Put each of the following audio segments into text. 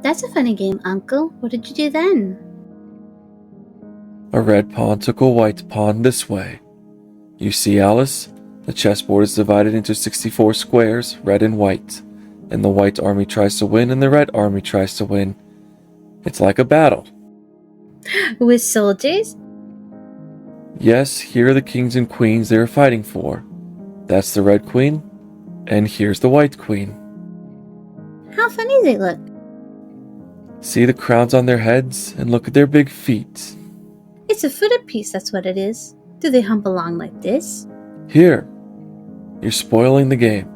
That's a funny game, Uncle. What did you do then? A red pawn took a white pawn this way. You see, Alice? The chessboard is divided into 64 squares, red and white. And the white army tries to win and the red army tries to win. It's like a battle. With soldiers? Yes, here are the kings and queens they are fighting for. That's the red queen, and here's the white queen. How funny they look. See the crowns on their heads, and look at their big feet. It's a foot apiece, that's what it is. Do they hump along like this? Here, you're spoiling the game.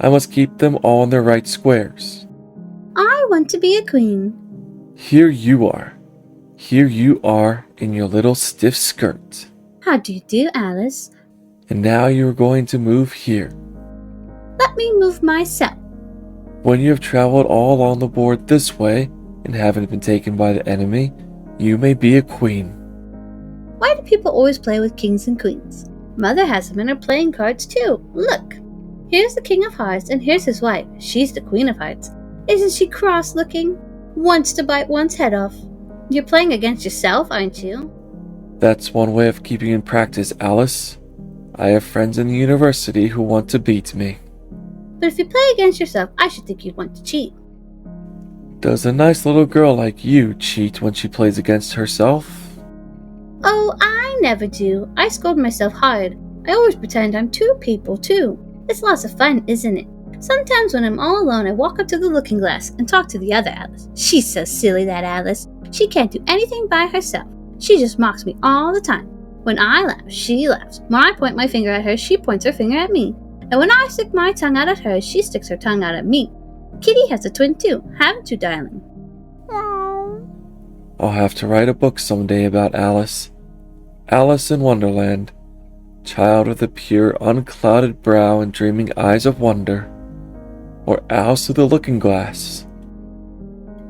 I must keep them all in their right squares. I want to be a queen. Here you are. Here you are in your little stiff skirt. How do you do, Alice? And now you are going to move here. Let me move myself. When you have traveled all along the board this way and haven't been taken by the enemy, you may be a queen. Why do people always play with kings and queens? Mother has them in her playing cards too. Look. Here's the king of hearts and here's his wife. She's the queen of hearts. Isn't she cross-looking? Wants to bite one's head off. You're playing against yourself, aren't you? That's one way of keeping in practice, Alice. I have friends in the university who want to beat me. But if you play against yourself, I should think you'd want to cheat. Does a nice little girl like you cheat when she plays against herself? Oh, I never do. I scold myself hard. I always pretend I'm two people, too. It's lots of fun, isn't it? Sometimes when I'm all alone, I walk up to the looking glass and talk to the other Alice. She's so silly, that Alice. She can't do anything by herself. She just mocks me all the time. When I laugh, she laughs. When I point my finger at her, she points her finger at me. And when I stick my tongue out at her, she sticks her tongue out at me. Kitty has a twin too, haven't you, darling? I'll have to write a book someday about Alice. Alice in Wonderland. Child with a pure, unclouded brow and dreaming eyes of wonder. Or Alice through the looking glass.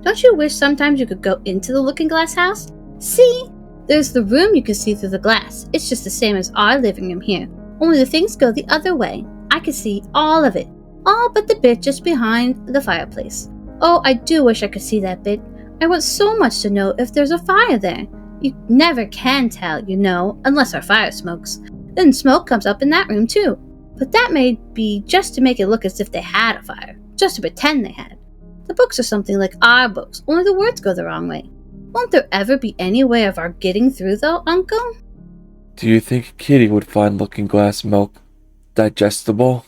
Don't you wish sometimes you could go into the looking glass house? See? There's the room you can see through the glass. It's just the same as our living room here. Only the things go the other way. I can see all of it. All but the bit just behind the fireplace. Oh, I do wish I could see that bit. I want so much to know if there's a fire there. You never can tell, you know, unless our fire smokes. Then smoke comes up in that room too. But that may be just to make it look as if they had a fire. Just to pretend they had. The books are something like our books, only the words go the wrong way. Won't there ever be any way of our getting through though, Uncle? Do you think Kitty would find looking glass milk digestible?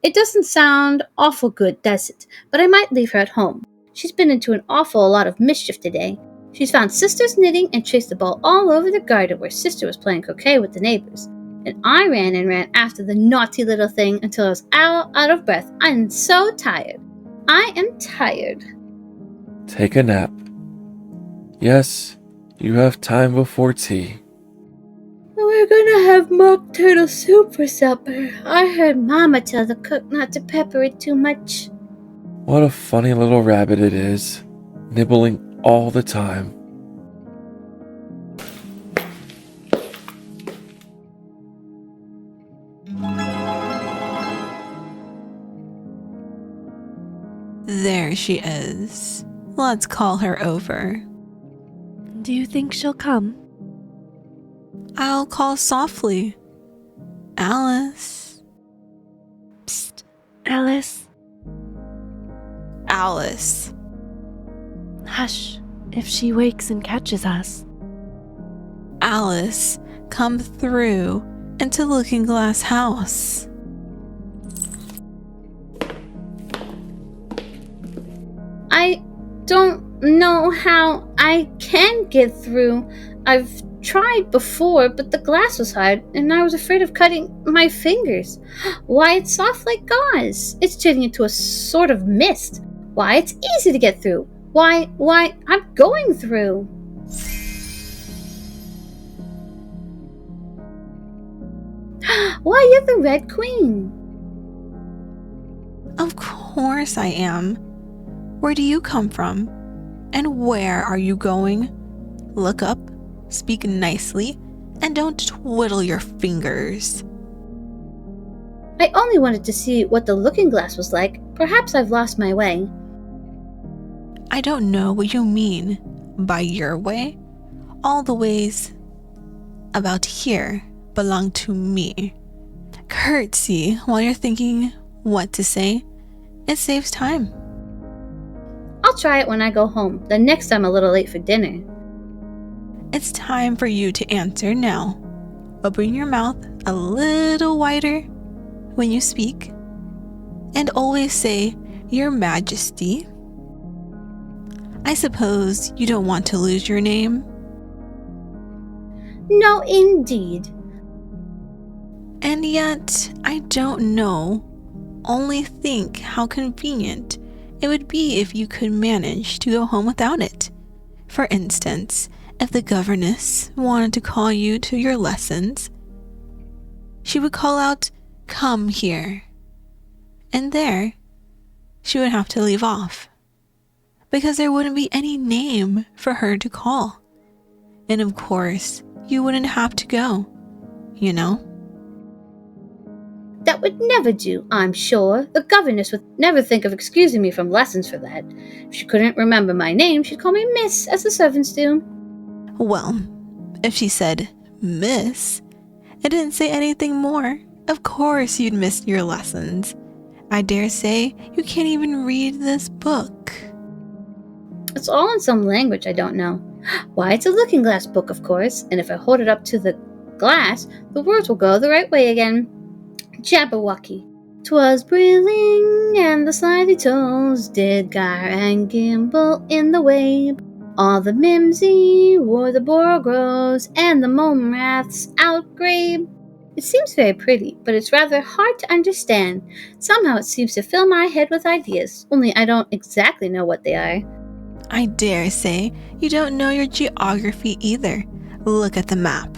It doesn't sound awful good, does it? But I might leave her at home. She's been into an awful lot of mischief today. She's found Sister's knitting and chased the ball all over the garden where Sister was playing croquet with the neighbors. And I ran and ran after the naughty little thing until I was out of breath. I'm so tired. I am tired. Take a nap. Yes, you have time before tea. We're gonna have mock turtle soup for supper. I heard Mama tell the cook not to pepper it too much. What a funny little rabbit it is, nibbling all the time. There she is. Let's call her over. Do you think she'll come? I'll call softly. Alice. Psst, Alice. Alice. Hush, if she wakes and catches us. Alice, come through into Looking Glass House. I don't know how I can get through. I've tried before, but the glass was hard, and I was afraid of cutting my fingers. Why, it's soft like gauze. It's turning into a sort of mist. Why, it's easy to get through. Why, I'm going through. Why, you're the Red Queen. Of course I am. Where do you come from? And where are you going? Look up, speak nicely, and don't twiddle your fingers. I only wanted to see what the looking glass was like. Perhaps I've lost my way. I don't know what you mean by your way. All the ways about here belong to me. Curtsy while you're thinking what to say. It saves time. I'll try it when I go home, the next I'm a little late for dinner. It's time for you to answer now. Open your mouth a little wider when you speak, and always say, Your Majesty. I suppose you don't want to lose your name? No, indeed. And yet, I don't know. Only think how convenient it would be if you could manage to go home without it. For instance, if the governess wanted to call you to your lessons, she would call out, Come here. And there, she would have to leave off, because there wouldn't be any name for her to call. And of course, you wouldn't have to go, you know? That would never do, I'm sure. The governess would never think of excusing me from lessons for that. If she couldn't remember my name, she'd call me Miss, as the servants do. Well, if she said Miss, it didn't say anything more. Of course you'd miss your lessons. I dare say you can't even read this book. It's all in some language I don't know. Why, it's a looking glass book, of course, and if I hold it up to the glass, the words will go the right way again. Jabberwocky. 'Twas brilling, and the slithy toes did gyre and gimble in the wabe. All the mimsy wore the borogoves, and the mome raths outgrabe. It seems very pretty, but it's rather hard to understand. Somehow it seems to fill my head with ideas, only I don't exactly know what they are. I dare say you don't know your geography either. Look at the map.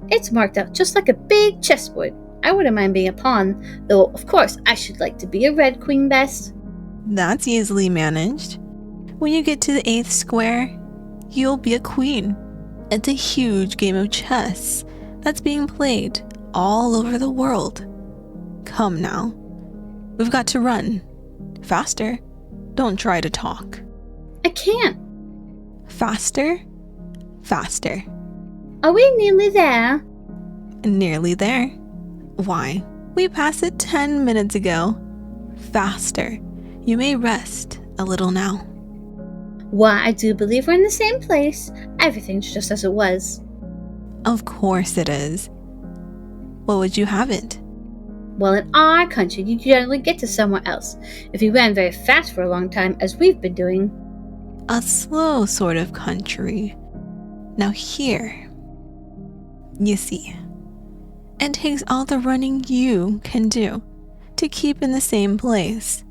It's marked out just like a big chessboard. I wouldn't mind being a pawn, though of course I should like to be a red queen best. That's easily managed. When you get to the 8th square, you'll be a queen. It's a huge game of chess that's being played all over the world. Come now. We've got to run. Faster. Don't try to talk. I can't. Faster. Faster. Are we nearly there? Nearly there. Why, we passed it 10 minutes ago. Faster. You may rest a little now. Why, I do believe we're in the same place. Everything's just as it was. Of course it is. What would you have it? Well, in our country, you generally get to somewhere else, if you ran very fast for a long time, as we've been doing. A slow sort of country. Now here, you see, it takes all the running you can do to keep in the same place.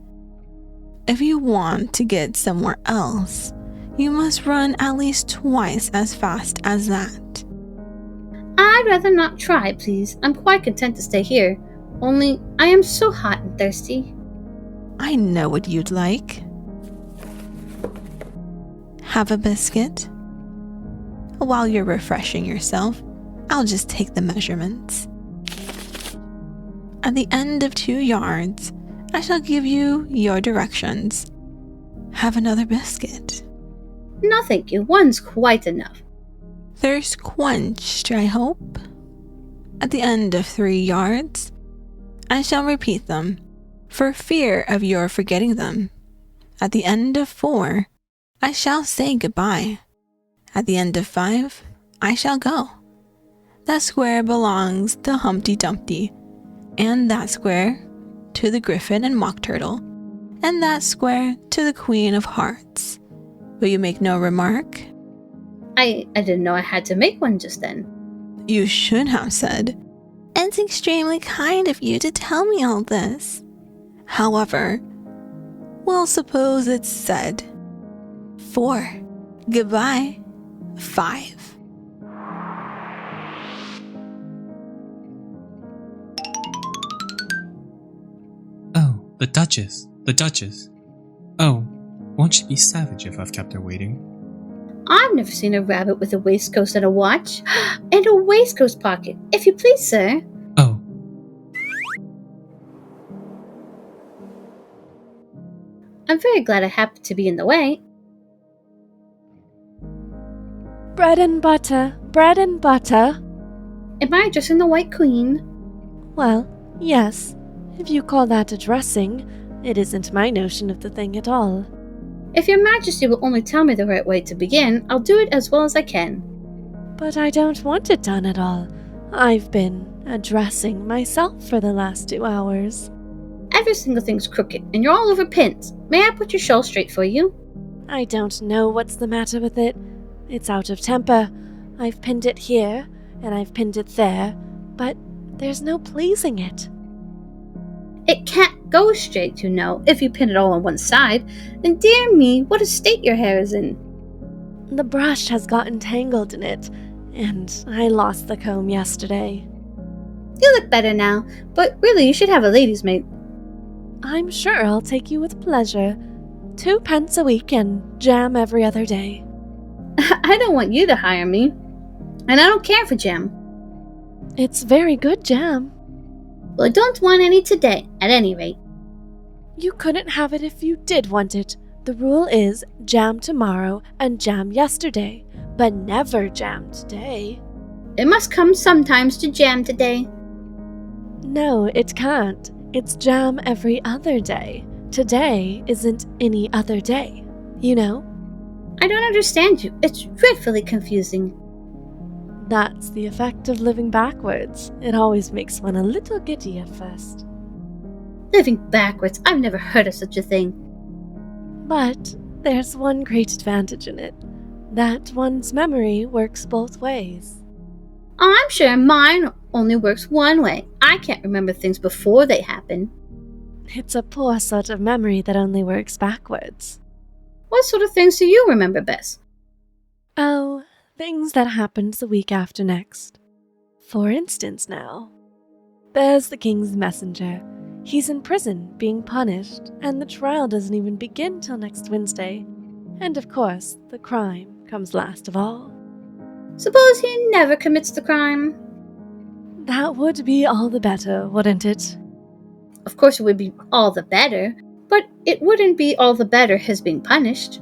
If you want to get somewhere else, you must run at least twice as fast as that. I'd rather not try, please. I'm quite content to stay here. Only, I am so hot and thirsty. I know what you'd like. Have a biscuit? While you're refreshing yourself, I'll just take the measurements. At the end of 2 yards, I shall give you your directions. Have another biscuit. No, thank you. One's quite enough. Thirst quenched, I hope. At the end of 3 yards, I shall repeat them, for fear of your forgetting them. At the end of 4, I shall say goodbye. At the end of 5, I shall go. That square belongs to Humpty Dumpty, and that square to the Griffin and Mock Turtle, and that square to the Queen of Hearts. Will you make no remark? I didn't know I had to make one just then. You should have said, "It's extremely kind of you to tell me all this." However, we'll suppose it's said. 4. Goodbye. 5. Oh, the Duchess. The Duchess. Oh, won't she be savage if I've kept her waiting? I've never seen a rabbit with a waistcoat and a watch, and a waistcoat pocket, if you please, sir. Oh. I'm very glad I happened to be in the way. Bread and butter, bread and butter. Am I addressing the White Queen? Well, yes. If you call that addressing, it isn't my notion of the thing at all. If your majesty will only tell me the right way to begin, I'll do it as well as I can. But I don't want it done at all. I've been addressing myself for the last 2 hours. Every single thing's crooked, and you're all over pins. May I put your shawl straight for you? I don't know what's the matter with it. It's out of temper. I've pinned it here, and I've pinned it there, but there's no pleasing it. It can't go straight, you know, if you pin it all on one side. And dear me, what a state your hair is in. The brush has gotten tangled in it, and I lost the comb yesterday. You look better now, but really you should have a lady's maid. I'm sure I'll take you with pleasure. 2 pence a week and jam every other day. I don't want you to hire me. And I don't care for jam. It's very good jam. Well, I don't want any today, at any rate. You couldn't have it if you did want it. The rule is jam tomorrow and jam yesterday, but never jam today. It must come sometimes to jam today. No, it can't. It's jam every other day. Today isn't any other day. You know? I don't understand you. It's dreadfully confusing. That's the effect of living backwards. It always makes one a little giddy at first. Living backwards, I've never heard of such a thing. But there's one great advantage in it. That one's memory works both ways. I'm sure mine only works one way. I can't remember things before they happen. It's a poor sort of memory that only works backwards. What sort of things do you remember best? Oh, things that happened the week after next. For instance now, there's the king's messenger. He's in prison, being punished, and the trial doesn't even begin till next Wednesday. And of course, the crime comes last of all. Suppose he never commits the crime? That would be all the better, wouldn't it? Of course it would be all the better, but it wouldn't be all the better his being punished.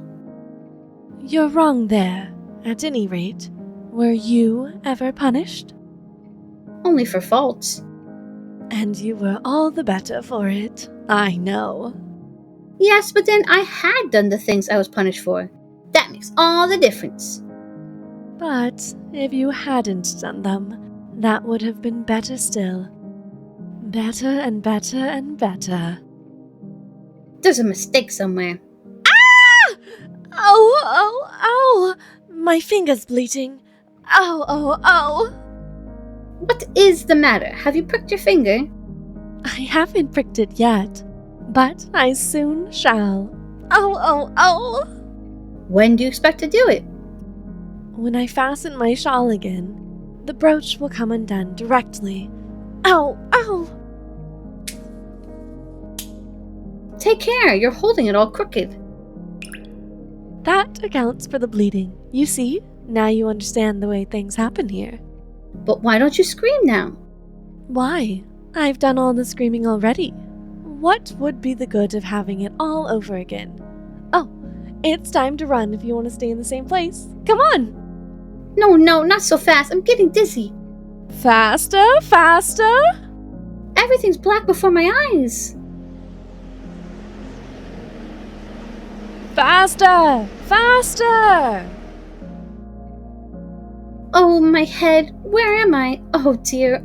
You're wrong there. At any rate, were you ever punished? Only for faults. And you were all the better for it, I know. Yes, but then I had done the things I was punished for. That makes all the difference. But if you hadn't done them, that would have been better still. Better and better and better. There's a mistake somewhere. Ah! Oh! My finger's bleeding. Oh! What is the matter? Have you pricked your finger? I haven't pricked it yet, but I soon shall. Oh! When do you expect to do it? When I fasten my shawl again, the brooch will come undone directly. Ow! Take care, you're holding it all crooked. That accounts for the bleeding. You see, now you understand the way things happen here. But why don't you scream now? Why? I've done all the screaming already. What would be the good of having it all over again? Oh, it's time to run if you want to stay in the same place. Come on! No, not so fast. I'm getting dizzy. Faster! Everything's black before my eyes. Faster! Oh, my head. Where am I? Oh dear.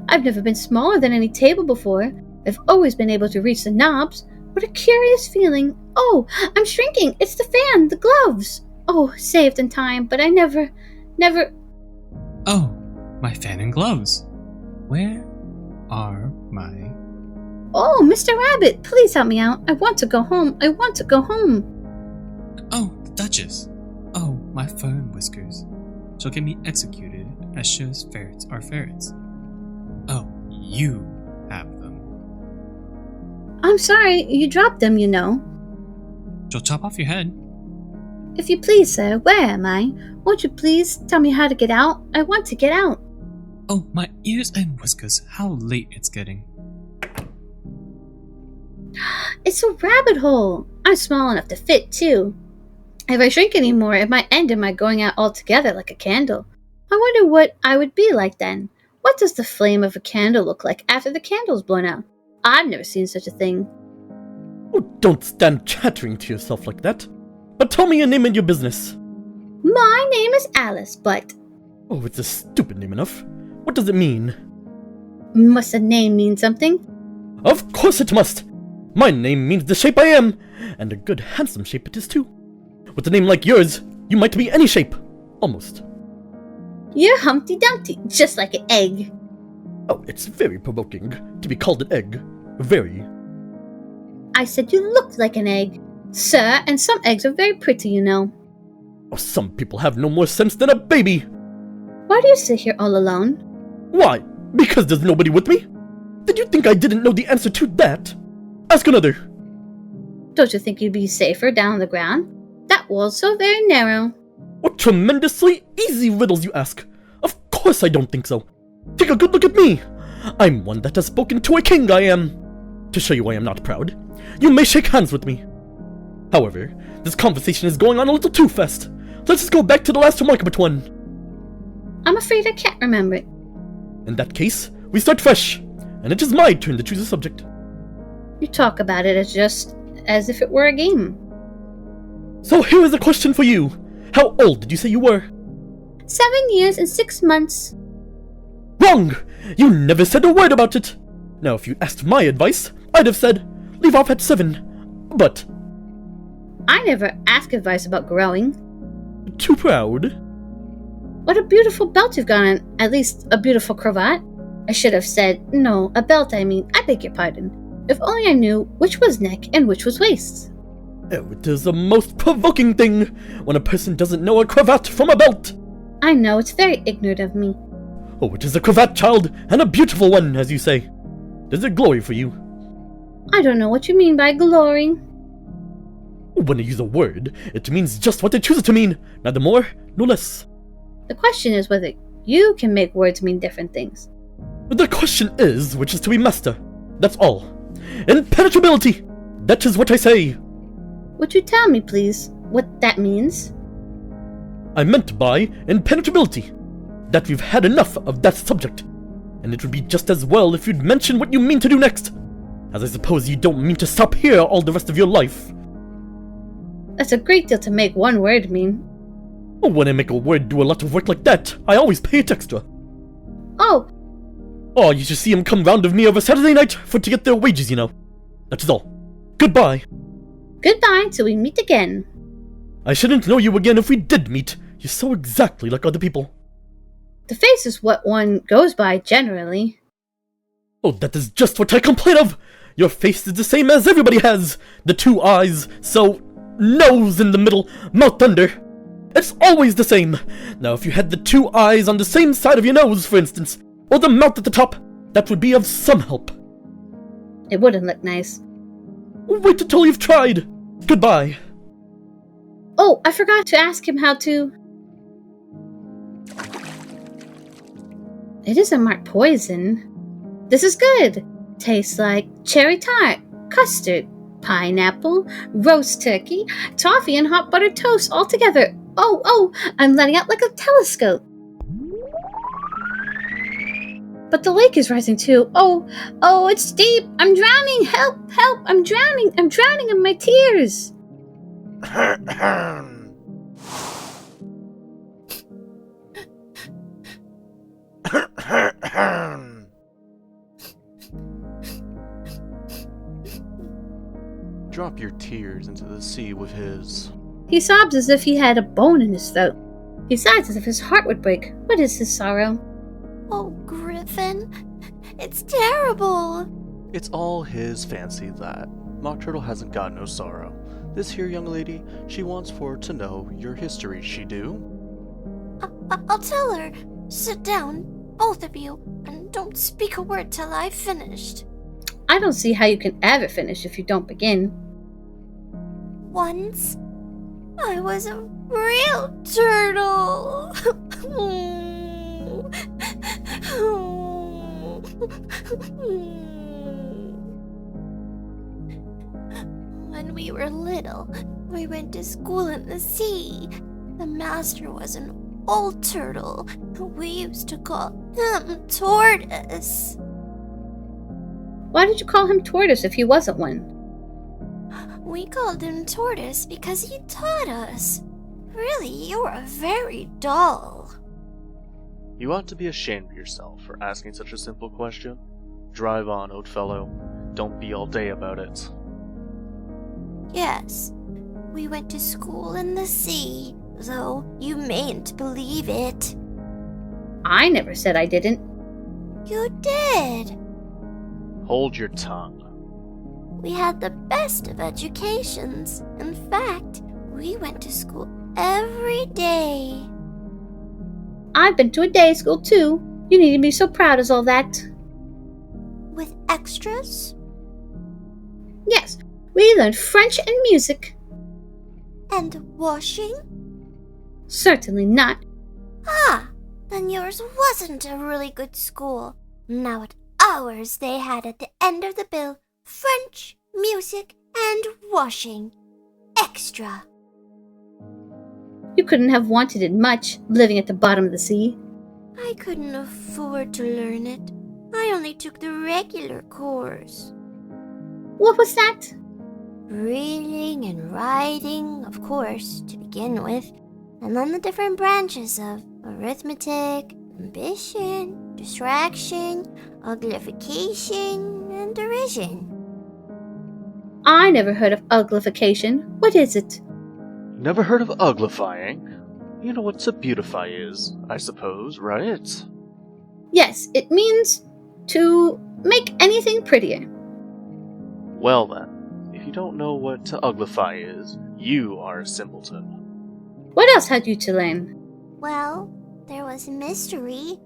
I've never been smaller than any table before. I've always been able to reach the knobs. What a curious feeling. Oh, I'm shrinking. It's the fan, the gloves. Oh, saved in time, but I never... Oh, my fan and gloves. Where are my... Oh, Mr. Rabbit, please help me out. I want to go home. Oh, the Duchess. Oh, my fur and whiskers. She'll get me executed as sure as ferrets are ferrets. Oh, you have them. I'm sorry, you dropped them, you know. She'll chop off your head. If you please, sir, where am I? Won't you please tell me how to get out? I want to get out. Oh, my ears and whiskers, how late it's getting. It's a rabbit hole. I'm small enough to fit, too. If I shrink anymore, it might end in my going out altogether like a candle. I wonder what I would be like then. What does the flame of a candle look like after the candle's blown out? I've never seen such a thing. Oh, don't stand chattering to yourself like that. But tell me your name and your business. My name is Alice, but Oh, it's a stupid name enough. What does it mean? must a name mean something? Of course it must. My name means the shape I am, and a good handsome shape it is too. With a name like yours, you might be any shape. Almost. You're Humpty Dumpty, just like an egg. Oh, it's very provoking to be called an egg. Very. I said you looked like an egg. Sir, and some eggs are very pretty, you know. Oh, some people have no more sense than a baby. Why do you sit here all alone? Why? Because there's nobody with me? Did you think I didn't know the answer to that? Ask another. Don't you think you'd be safer down on the ground? That wall's so very narrow. What tremendously easy riddles you ask. Of course I don't think so. Take a good look at me. I'm one that has spoken to a king, I am. To show you I am not proud, you may shake hands with me. However, this conversation is going on a little too fast. Let's just go back to the last remarkable one. I'm afraid I can't remember it. In that case, we start fresh, and it is my turn to choose a subject. You talk about it as if it were a game. So here is a question for you. How old did you say you were? 7 years and 6 months. Wrong! You never said a word about it. Now, if you asked my advice, I'd have said, leave off at 7. But I never ask advice about growing. too proud. What a beautiful belt you've got on, at least a beautiful cravat. I should have said, no, a belt I mean, I beg your pardon. If only I knew which was neck and which was waist. Oh, it is the most provoking thing when a person doesn't know a cravat from a belt. I know, it's very ignorant of me. Oh, it is a cravat, child, and a beautiful one, as you say. Does it glory for you? I don't know what you mean by glory. When I use a word, it means just what I choose it to mean, neither more nor less. The question is whether you can make words mean different things. But the question is which is to be master. That's all. Impenetrability! That is what I say. Would you tell me, please, what that means? I meant by impenetrability that we've had enough of that subject, and it would be just as well if you'd mention what you mean to do next, as I suppose you don't mean to stop here all the rest of your life. That's a great deal to make one word mean. When I make a word do a lot of work like that, I always pay it extra. Oh, Oh, you should see 'em come round of me over Saturday night for to get their wages, you know. That is all. Goodbye. goodbye till we meet again. I shouldn't know you again if we did meet. You're so exactly like other people. The face is what one goes by generally. Oh, that is just what I complain of! Your face is the same as everybody has. The 2 eyes, so nose in the middle, mouth under. It's always the same. Now, if you had the 2 eyes on the same side of your nose, for instance, or the mouth at the top, that would be of some help. It wouldn't look nice. Wait until you've tried. Goodbye. Oh, I forgot to ask him how to... It isn't marked poison. This is good. Tastes like cherry tart, custard, pineapple, roast turkey, toffee, and hot buttered toast all together. Oh, I'm letting out like a telescope. But the lake is rising too. Oh, it's deep. I'm drowning. Help, I'm drowning in my tears. Drop your tears into the sea with his... He sobs as if he had a bone in his throat. He sighs as if his heart would break. What is his sorrow? Oh, Griffin, it's terrible. It's all his fancy that. Mock Turtle hasn't got no sorrow. This here young lady, she wants for to know your history, she do. I'll tell her. Sit down, both of you, and don't speak a word till I've finished. I don't see how you can ever finish if you don't begin. Once, I was a real turtle. And When we were little, we went to school in the sea. The master was an old turtle. We used to call him Tortoise. Why did you call him Tortoise if he wasn't one? We called him Tortoise because he taught us. Really, you are very dull. You ought to be ashamed of yourself for asking such a simple question. Drive on, old fellow. Don't be all day about it. Yes, we went to school in the sea, though you mayn't believe it. I never said I didn't. You did. Hold your tongue. We had the best of educations. In fact, we went to school every day. I've been to a day school too. You need to be so proud as all that. With extras? Yes, we learned French and music. And washing? Certainly not. Ah, then yours wasn't a really good school. Now at ours they had at the end of the bill French, music, and washing. Extra. You couldn't have wanted it much, living at the bottom of the sea. I couldn't afford to learn it. I only took the regular course. What was that? Reading and writing, of course, to begin with, and then the different branches of arithmetic, ambition, distraction, uglification, and derision. I never heard of uglification. What is it? Never heard of uglifying? You know what to beautify is, I suppose, right? Yes, it means to make anything prettier. Well then, if you don't know what to uglify is, you are a simpleton. What else had you to learn? Well, there was mystery,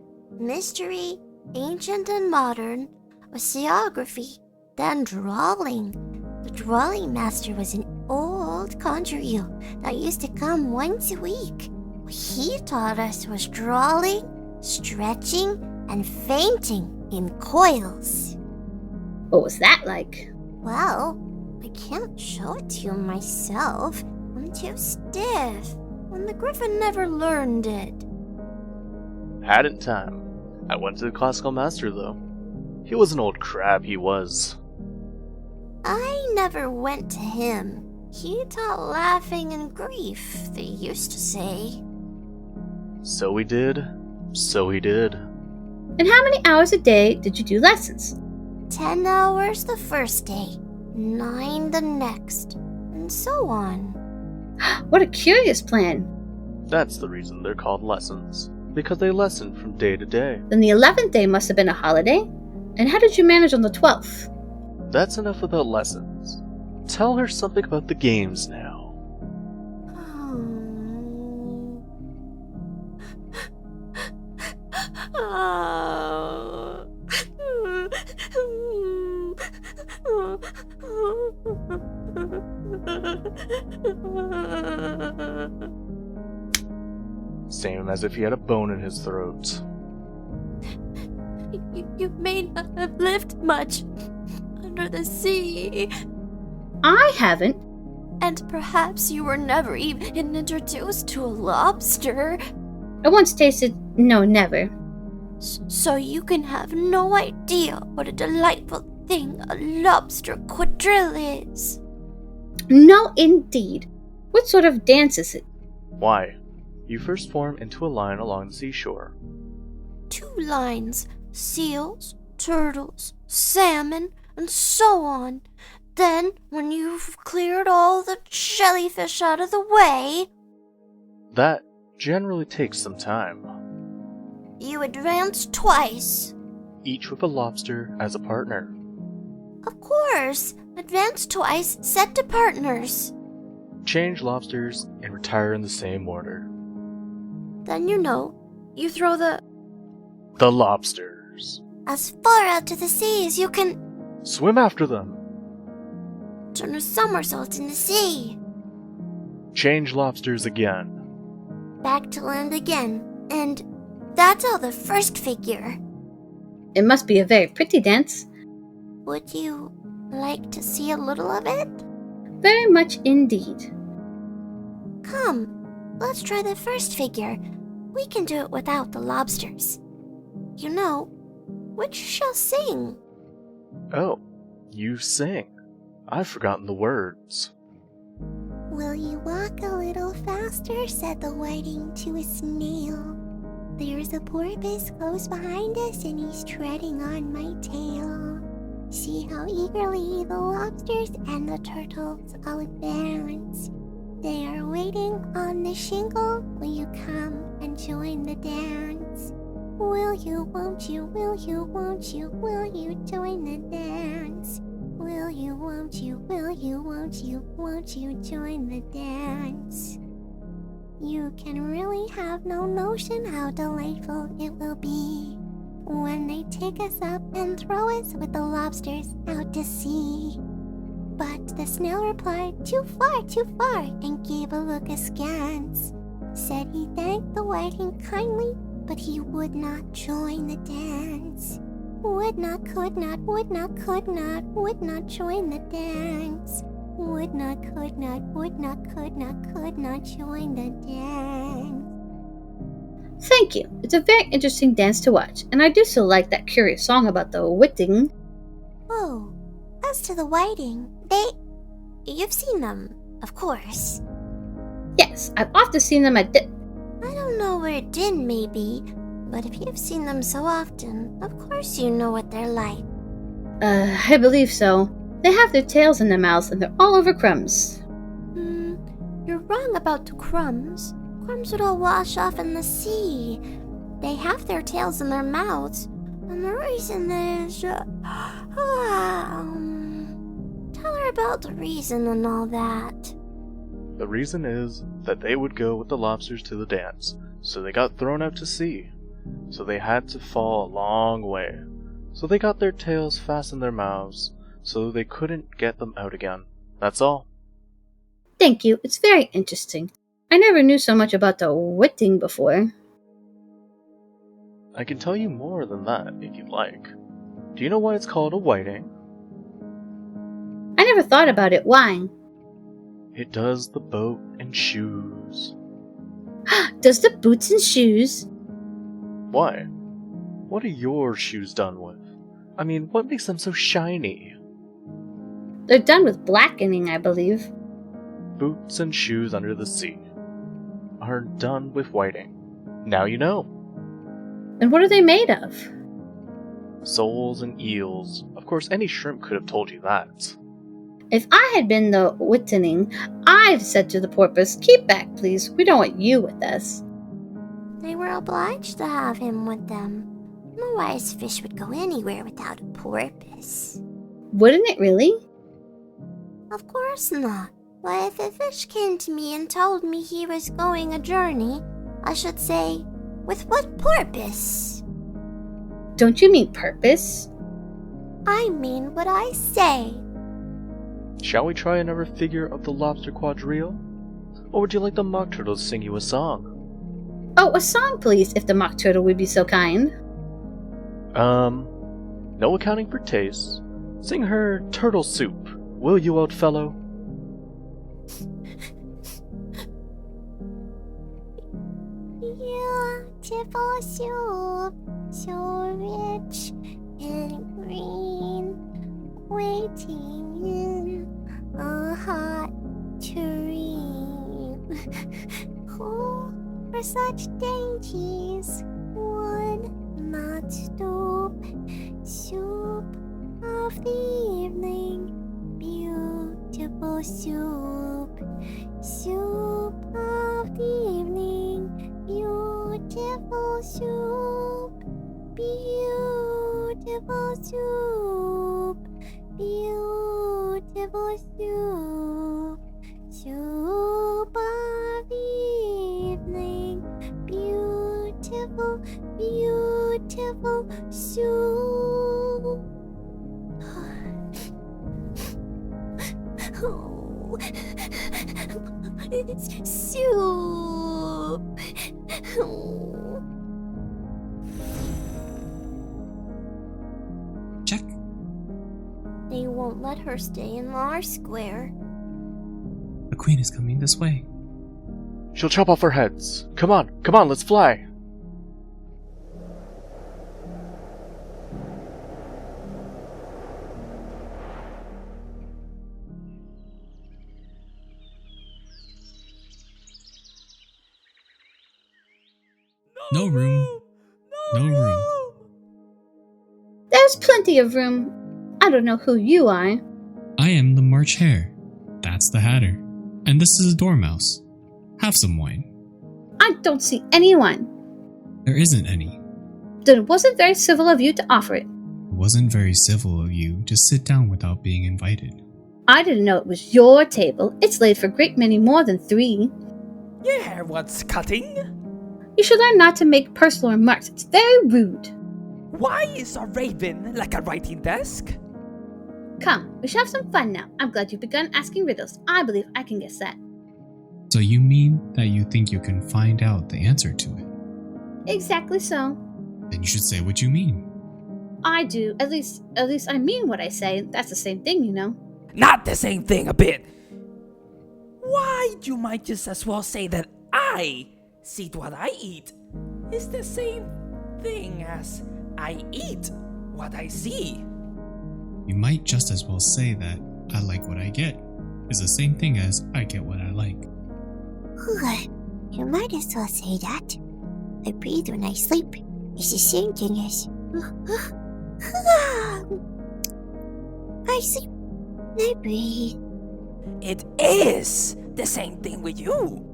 ancient and modern, oceanography, then drawing. The drawing master was an old conjurer that used to come once a week. What he taught us was drawing, stretching, and fainting in coils. What was that like? Well, I can't show it to you myself. I'm too stiff, and the griffin never learned it. Hadn't time. I went to the classical master, though. He was an old crab, he was. I never went to him. He taught laughing and grief, they used to say. So he did. So he did. And how many hours a day did you do lessons? 10 hours the first day, 9 the next, and so on. What a curious plan. That's the reason they're called lessons. Because they lesson from day to day. Then the 11th day must have been a holiday. And how did you manage on the 12th? That's enough about lessons. Tell her something about the games now. Same as if he had a bone in his throat. You may not have lived much under the sea. I haven't. And perhaps you were never even introduced to a lobster. I once tasted... No, never. So you can have no idea what a delightful thing a lobster quadrille is. No, indeed. What sort of dance is it? Why? You first form into a line along the seashore. 2 lines. Seals, turtles, salmon, and so on. Then, when you've cleared all the jellyfish out of the way... That generally takes some time. You advance twice. Each with a lobster as a partner. Of course. Advance twice, set to partners. Change lobsters and retire in the same order. Then you throw the lobsters. as far out to the sea as you can. Swim after them. Turn a somersault in the sea. Change lobsters again. Back to land again. And that's all the first figure. It must be a very pretty dance. Would you like to see a little of it? Very much indeed. Come, let's try the first figure. We can do it without the lobsters. You know, which shall sing? Oh, you sing. I've forgotten the words. Will you walk a little faster, said the whiting to a snail. There's a porpoise close behind us and he's treading on my tail. See how eagerly the lobsters and the turtles all advance. They are waiting on the shingle. Will you come and join the dance? Will you, won't you, will you, won't you, will you join the dance? Will you, won't you, will you, won't you join the dance? You can really have no notion how delightful it will be when they take us up and throw us with the lobsters out to sea. But the snail replied, too far, and gave a look askance. Said he thanked the whiting kindly, but he would not join the dance. Would not, could not, would not, could not, would not join the dance. Would not, could not, would not, could not join the dance. Thank you. It's a very interesting dance to watch, and I do so like that curious song about the whiting. Oh, as to the whiting, you've seen them, of course. Yes, I've often seen them at I don't know where Din may be, but if you've seen them so often, of course you know what they're like. I believe so. They have their tails in their mouths and they're all over crumbs. You're wrong about the crumbs. Crumbs would all wash off in the sea. They have their tails in their mouths, and the reason is, tell her about the reason and all that. The reason is that they would go with the lobsters to the dance, so they got thrown out to sea. So they had to fall a long way. So they got their tails fast in their mouths, so they couldn't get them out again. That's all. Thank you, it's very interesting. I never knew so much about the whiting before. I can tell you more than that if you'd like. Do you know why it's called a whiting? I never thought about it. Why? It does the boat and shoes. Does the boots and shoes? Why? What are your shoes done with? I mean, what makes them so shiny? They're done with blackening, I believe. Boots and shoes under the sea are done with whiting. Now you know. And what are they made of? Soles and eels. Of course, any shrimp could have told you that. If I had been the whitening, I'd said to the porpoise, keep back, please. We don't want you with us. They were obliged to have him with them. No wise fish would go anywhere without a porpoise. Wouldn't it really? Of course not. Why, if a fish came to me and told me he was going a journey, I should say, with what purpose? Don't you mean purpose? I mean what I say. Shall we try another figure of the lobster quadrille? Or would you like the mock turtle to sing you a song? Oh, a song, please, if the mock turtle would be so kind. No accounting for tastes. Sing her turtle soup, will you, old fellow? Beautiful soup, so rich and green, waiting in a hot tureen. Who for such dainties would not stoop? Soup of the evening, beautiful soup. Soup of the evening, beautiful soup. Beautiful soup. Beautiful soup. Soup of the evening, beautiful, beautiful soup. Oh, it's soup. Oh. Check. They won't let her stay in our square. The queen is coming this way. She'll chop off our heads. Come on, let's fly. No room. No room. There's plenty of room. I don't know who you are. I am the March Hare. That's the Hatter. And this is a Dormouse. Have some wine. I don't see anyone. There isn't any. Then it wasn't very civil of you to offer it. It wasn't very civil of you to sit down without being invited. I didn't know it was your table. It's laid for a great many more than 3. Your hair wants cutting? You should learn not to make personal remarks. It's very rude. Why is a raven like a writing desk? Come, we shall have some fun now. I'm glad you've begun asking riddles. I believe I can guess that. So you mean that you think you can find out the answer to it? Exactly so. Then you should say what you mean. I do. At least I mean what I say. That's the same thing, you know. Not the same thing a bit. Why, you might just as well say that I see what I eat is the same thing as I eat what I see. You might just as well say that I like what I get is the same thing as I get what I like. You might as well say that. I breathe when I sleep. It's the same thing as... I sleep, I breathe. It is the same thing with you.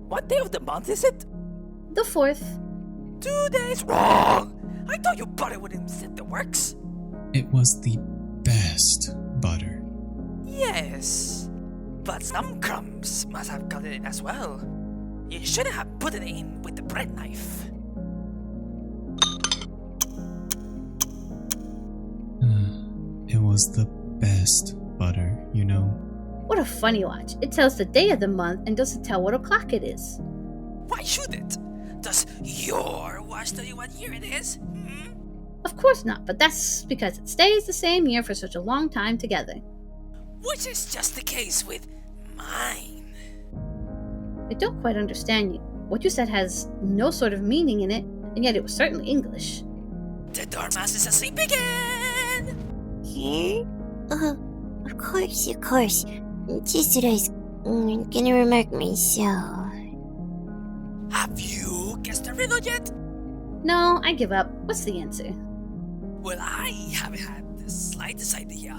What day of the month is it? The 4th. 2 days wrong! I thought your butter wouldn't set the works. It was the best butter. Yes, but some crumbs must have gotten in as well. You shouldn't have put it in with the bread knife. It was the best butter, you know. What a funny watch. It tells the day of the month and doesn't tell what o'clock it is. Why should it? Does your watch tell you what year it is? Of course not, but that's because it stays the same year for such a long time together. Which is just the case with mine. I don't quite understand you. What you said has no sort of meaning in it, and yet it was certainly English. The Dormouse is asleep again! Here? Of course. Just that I was gonna remark myself. Have you guessed the riddle yet? No, I give up. What's the answer? Well, I haven't had the slightest idea.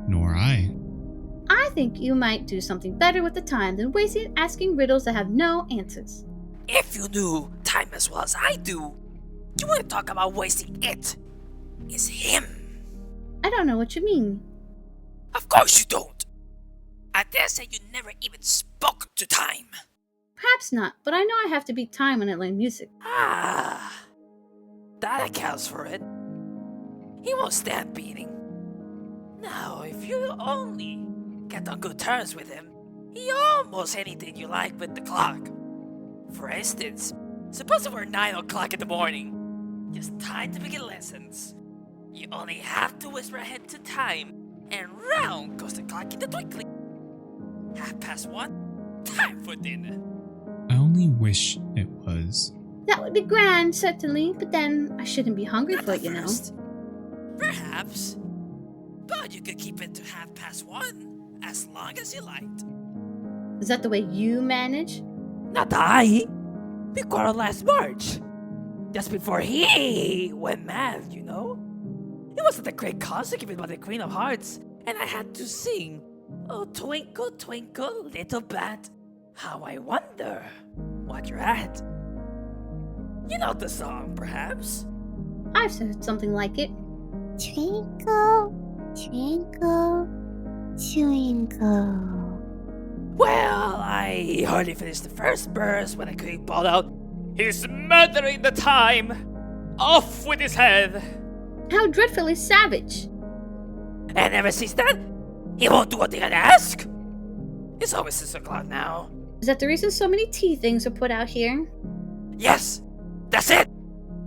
Nor I. I think you might do something better with the time than wasting it asking riddles that have no answers. If you knew time as well as I do, you wouldn't talk about wasting it. It's him. I don't know what you mean. Of course you don't. I dare say you never even spoke to time. Perhaps not, but I know I have to beat time when I learn music. That accounts for it. He won't stand beating. Now, if you only get on good terms with him, he almost anything you like with the clock. For instance, suppose it were 9 o'clock in the morning. Just time to begin lessons. You only have to whisper ahead to time, and round goes the clock in the twinkling. 1:30, time for dinner. I only wish it was. That would be grand, certainly, but then I shouldn't be hungry Not for at it, you know. first. Perhaps. But you could keep it to 1:30 as long as you liked. Is that the way you manage? Not I. We quarreled last March. Just before he went mad, you know? It wasn't a great concert given by the Queen of Hearts, and I had to sing, "Oh, twinkle, twinkle, little bat, how I wonder what you're at." You know the song, perhaps? I've heard something like it. Twinkle, twinkle, twinkle. Well, I hardly finished the first verse when a Queen bawled out, "He's murdering the time! Off with his head!" How dreadfully savage. And ever since then, he won't do what they ask. It's always 6 o'clock now. Is that the reason so many tea things are put out here? Yes, that's it.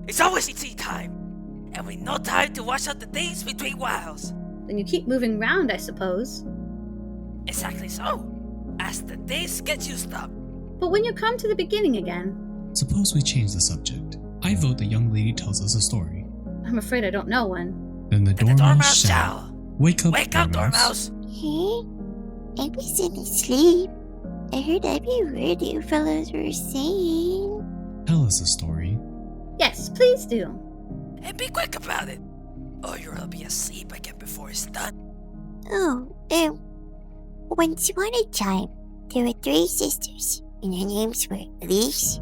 It's always tea time. And with no time to wash out the things between whiles. Then you keep moving round, I suppose. Exactly so. As the days get used up. But when you come to the beginning again... Suppose we change the subject. I vote the young lady tells us a story. I'm afraid I don't know one. Then the And the dormouse shall. Wake up, Wake up, dormouse. Hey, I wasn't asleep. I heard every word you fellows were saying. Tell us a story. Yes, please do. And be quick about it. Or you'll be asleep again before it's done. Oh, once upon a time, there were 3 sisters, and their names were Elise,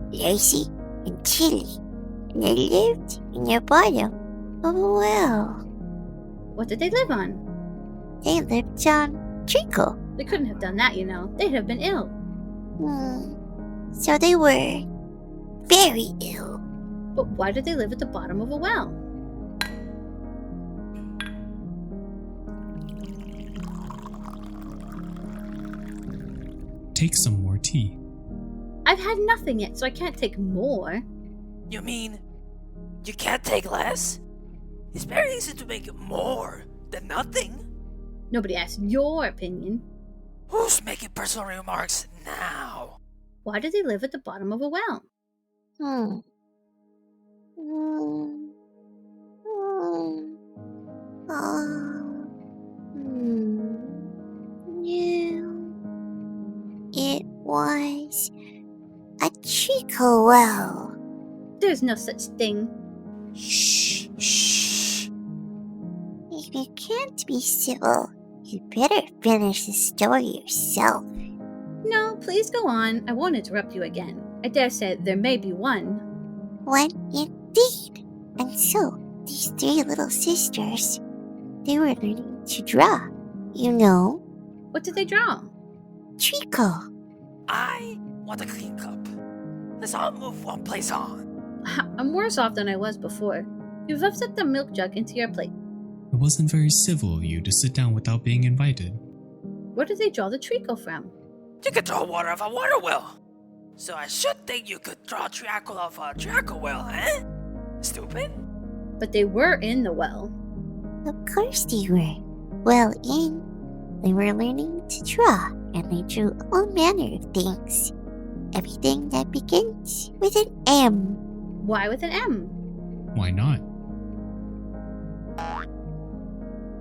Lacey, and Chili. And they lived in the bottom of a well. What did they live on? They lived on treacle. They couldn't have done that, you know. They'd have been ill. So they were very ill. But why did they live at the bottom of a well? Take some more tea. I've had nothing yet, so I can't take more. You mean you can't take less? It's very easy to make more than nothing. Nobody asked your opinion. Who's making personal remarks now? Why did they live at the bottom of a well? It was a treacle well. There's no such thing. Shh, shh. If you can't be civil, you better finish the story yourself. No, please go on. I won't interrupt you again. I dare say there may be one. One indeed. And so, these 3 little sisters, they were learning to draw. You know, What did they draw? treacle. I want a clean cup. Let's all move one place on. I'm worse off than I was before. You've upset the milk jug into your plate. It wasn't very civil of you to sit down without being invited. Where did they draw the treacle from? You could draw water off a water well. So I should think you could draw treacle off a treacle well, eh? Stupid? But they were in the well. Of course they were. Well, they were learning to draw, and they drew all manner of things. Everything that begins with an M. Why with an M? Why not?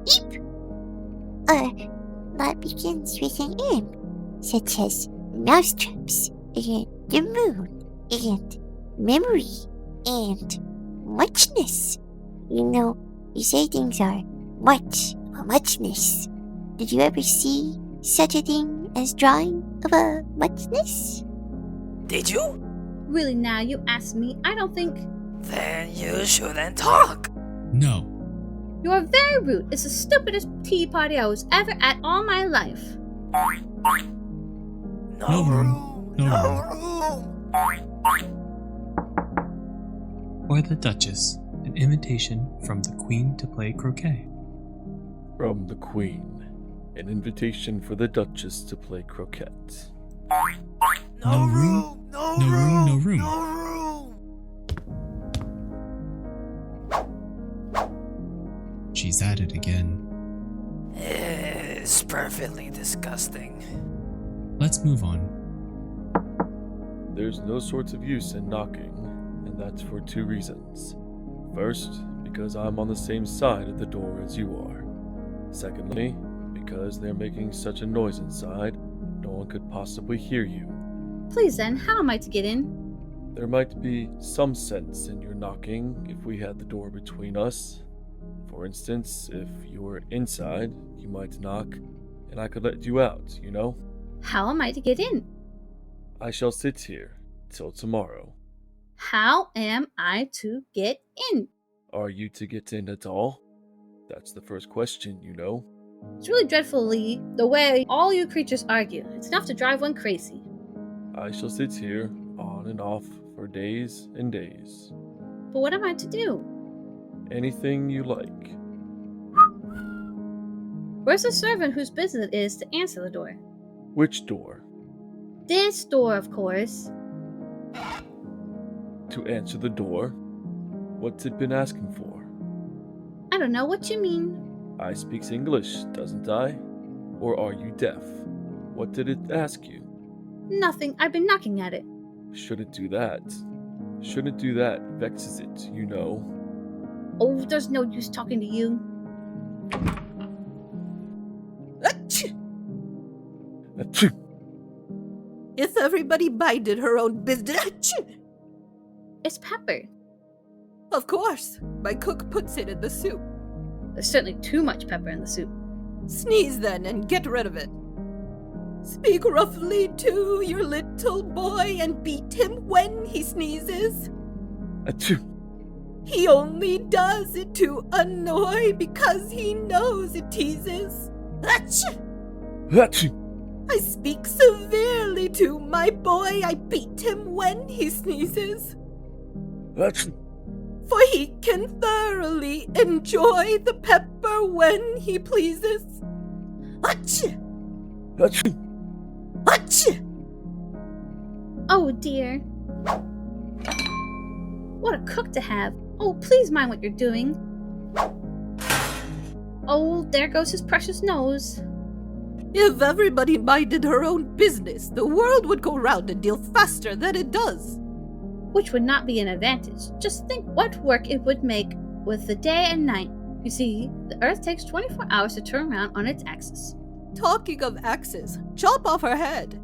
Eep! Or that begins with an M, such as mousetraps, and the moon, and memory, and muchness. You know, you say things are much of a muchness. Did you ever see such a thing as drawing of a muchness? Did you? Really now, you ask me, I don't think... Then you shouldn't talk. No. You are very rude. It's the stupidest tea party I was ever at all my life. No room. No Or the Duchess, an invitation from the Queen to play croquet. From the Queen, an invitation for the Duchess to play croquet. No room. No No room, no room. No room. She's at it again. It's perfectly disgusting. Let's move on. There's no sorts of use in knocking, and that's for 2 reasons. First, because I'm on the same side of the door as you are. Secondly, because they're making such a noise inside, no one could possibly hear you. Please then, how am I to get in? There might be some sense in your knocking if we had the door between us. For instance, if you were inside, you might knock, and I could let you out, you know? How am I to get in? I shall sit here till tomorrow. How am I to get in? Are you to get in at all? That's the first question, you know. It's really dreadfully the way all you creatures argue. It's enough to drive one crazy. I shall sit here, on and off, for days and days. But what am I to do? Anything you like. Where's the servant whose business it is to answer the door? Which door? This door, of course. To answer the door? What's it been asking for? I don't know what you mean. I speaks English, doesn't I? Or are you deaf? What did it ask you? Nothing. I've been knocking at it. Shouldn't do that. Shouldn't do that. Vexes it, you know. Oh, there's no use talking to you. Achoo! If everybody minded her own business. It's pepper. Of course, my cook puts it in the soup. There's certainly too much pepper in the soup. Sneeze then and get rid of it. Speak roughly to your little boy and beat him when he sneezes. Achoo! He only does it to annoy because he knows it teases. Achoo! Achoo! I speak severely to my boy. I beat him when he sneezes. Achoo! For he can thoroughly enjoy the pepper when he pleases. Achoo! Achoo! Achoo! Oh dear. What a cook to have. Oh, please mind what you're doing. Oh, there goes his precious nose. If everybody minded her own business, the world would go round a deal faster than it does. Which would not be an advantage. Just think what work it would make with the day and night. You see, the Earth takes 24 hours to turn around on its axis. Talking of axes, chop off her head.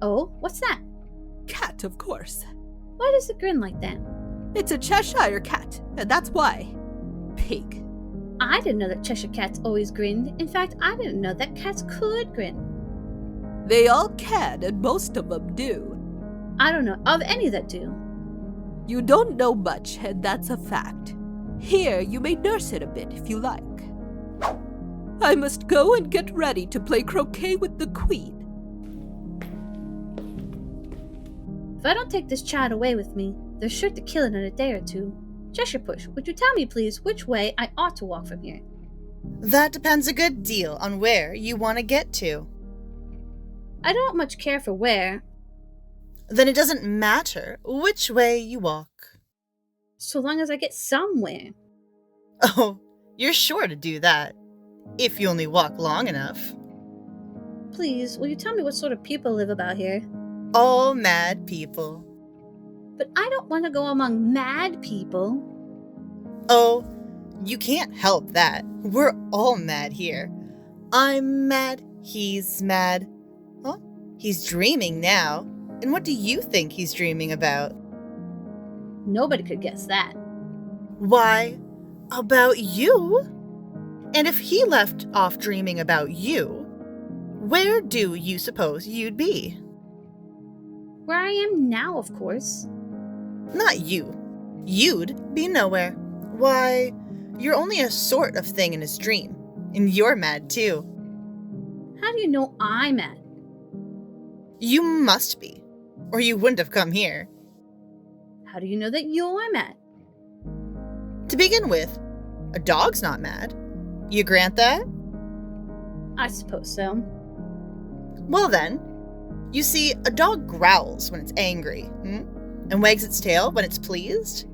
Oh, what's that? Cat, of course. Why does it grin like that? It's a Cheshire cat, and that's why. Pig. I didn't know that Cheshire cats always grinned. In fact, I didn't know that cats could grin. They all can, and most of them do. I don't know of any that do. You don't know much, and that's a fact. Here, you may nurse it a bit if you like. I must go and get ready to play croquet with the queen. If I don't take this child away with me, they're sure to kill it in a day or two. Cheshire Push, would you tell me, please, which way I ought to walk from here? That depends a good deal on where you want to get to. I don't much care for where, Then it doesn't matter which way you walk. so long as I get somewhere. Oh, you're sure to do that, if you only walk long enough. Please, will you tell me what sort of people live about here? All mad people. But I don't want to go among mad people. Oh, you can't help that. We're all mad here. I'm mad, he's mad. Huh? He's dreaming now. And what do you think he's dreaming about? Nobody could guess that. Why, about you? And if he left off dreaming about you, where do you suppose you'd be? Where I am now, of course. Not you. You'd be nowhere. Why, you're only a sort of thing in his dream. And you're mad too. How do you know I'm mad? You must be, or you wouldn't have come here. How do you know that you're mad? To begin with, a dog's not mad. You grant that? I suppose so. Well then, you see, a dog growls when it's angry, and wags its tail when it's pleased.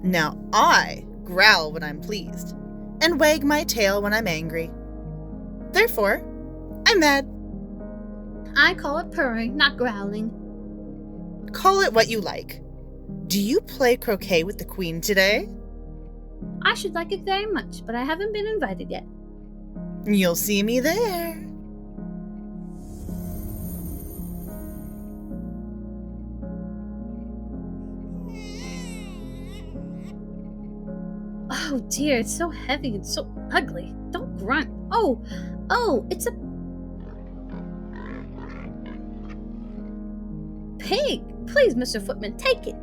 Now I growl when I'm pleased, and wag my tail when I'm angry. Therefore, I'm mad. I call it purring, not growling. Call it what you like. Do you play croquet with the queen today? I should like it very much, but I haven't been invited yet. You'll see me there. Oh dear, it's so heavy and so ugly. Don't grunt. Oh, it's a pig. Please, Mr. Footman, take it.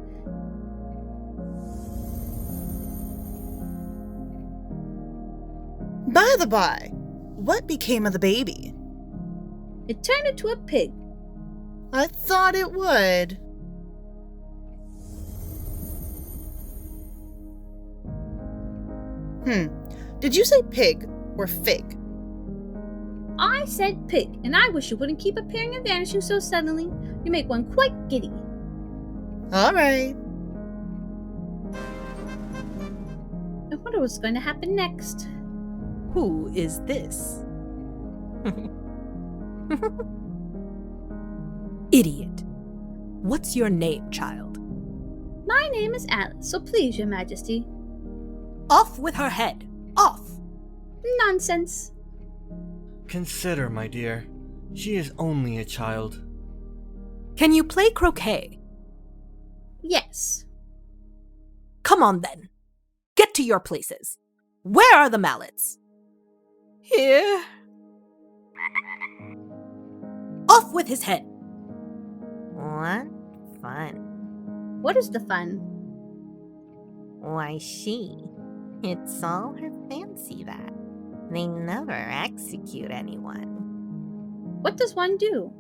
By the by, what became of the baby? It turned into a pig. I thought it would. Did you say pig or fig? I said pig, and I wish you wouldn't keep appearing and vanishing so suddenly. You make one quite giddy. All right. I wonder what's going to happen next. Who is this? Idiot. What's your name, child? My name is Alice, so please, Your Majesty. Off with her head! Off! Nonsense. Consider, my dear, she is only a child. Can you play croquet? Yes. Come on then. Get to your places. Where are the mallets? Here. Off with his head. What fun. What is the fun? Why, it's all her fancy that. They never execute anyone. What does one do?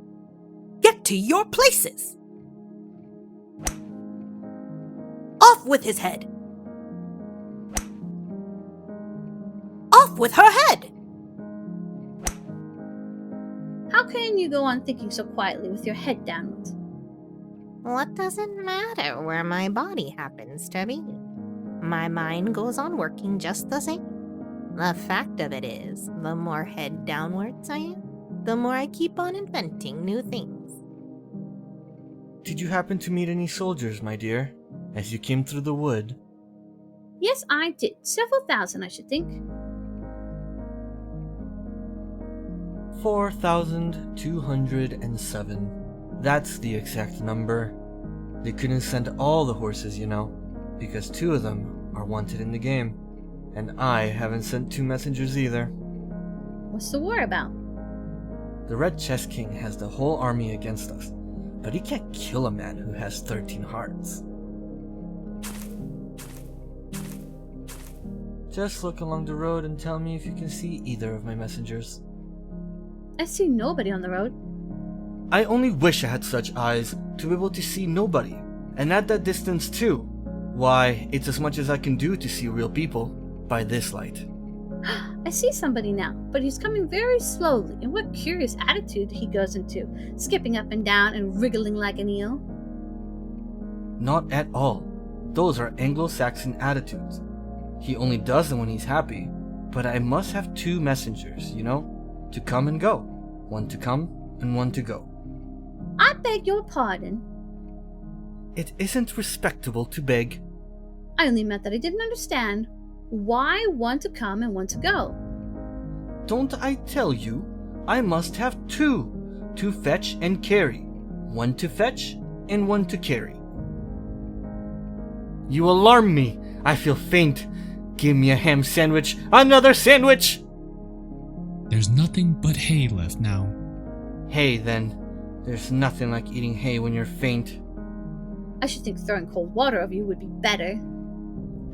Get to your places. Off with his head. Off with her head. How can you go on thinking so quietly with your head downwards? What does it matter where my body happens to be? My mind goes on working just the same. The fact of it is, the more head downwards I am, the more I keep on inventing new things. Did you happen to meet any soldiers, my dear, as you came through the wood? Yes, I did. Several thousand, I should think. 4,207. That's the exact number. They couldn't send all the horses, you know, because 2 of them are wanted in the game. And I haven't sent 2 messengers either. What's the war about? The Red Chess King has the whole army against us, but he can't kill a man who has 13 hearts. Just look along the road and tell me if you can see either of my messengers. I see nobody on the road. I only wish I had such eyes to be able to see nobody, and at that distance too. Why, it's as much as I can do to see real people by this light. I see somebody now, but he's coming very slowly, and what curious attitude he goes into, skipping up and down and wriggling like an eel. Not at all. Those are Anglo-Saxon attitudes. He only does them when he's happy, but I must have 2 messengers, you know, to come and go. One to come and one to go. I beg your pardon. It isn't respectable to beg. I only meant that I didn't understand. Why one to come and one to go? Don't I tell you? I must have 2 to fetch and carry. One to fetch and one to carry. You alarm me. I feel faint. Give me a ham sandwich. Another sandwich! There's nothing but hay left now. Hay, then. There's nothing like eating hay when you're faint. I should think throwing cold water over you would be better.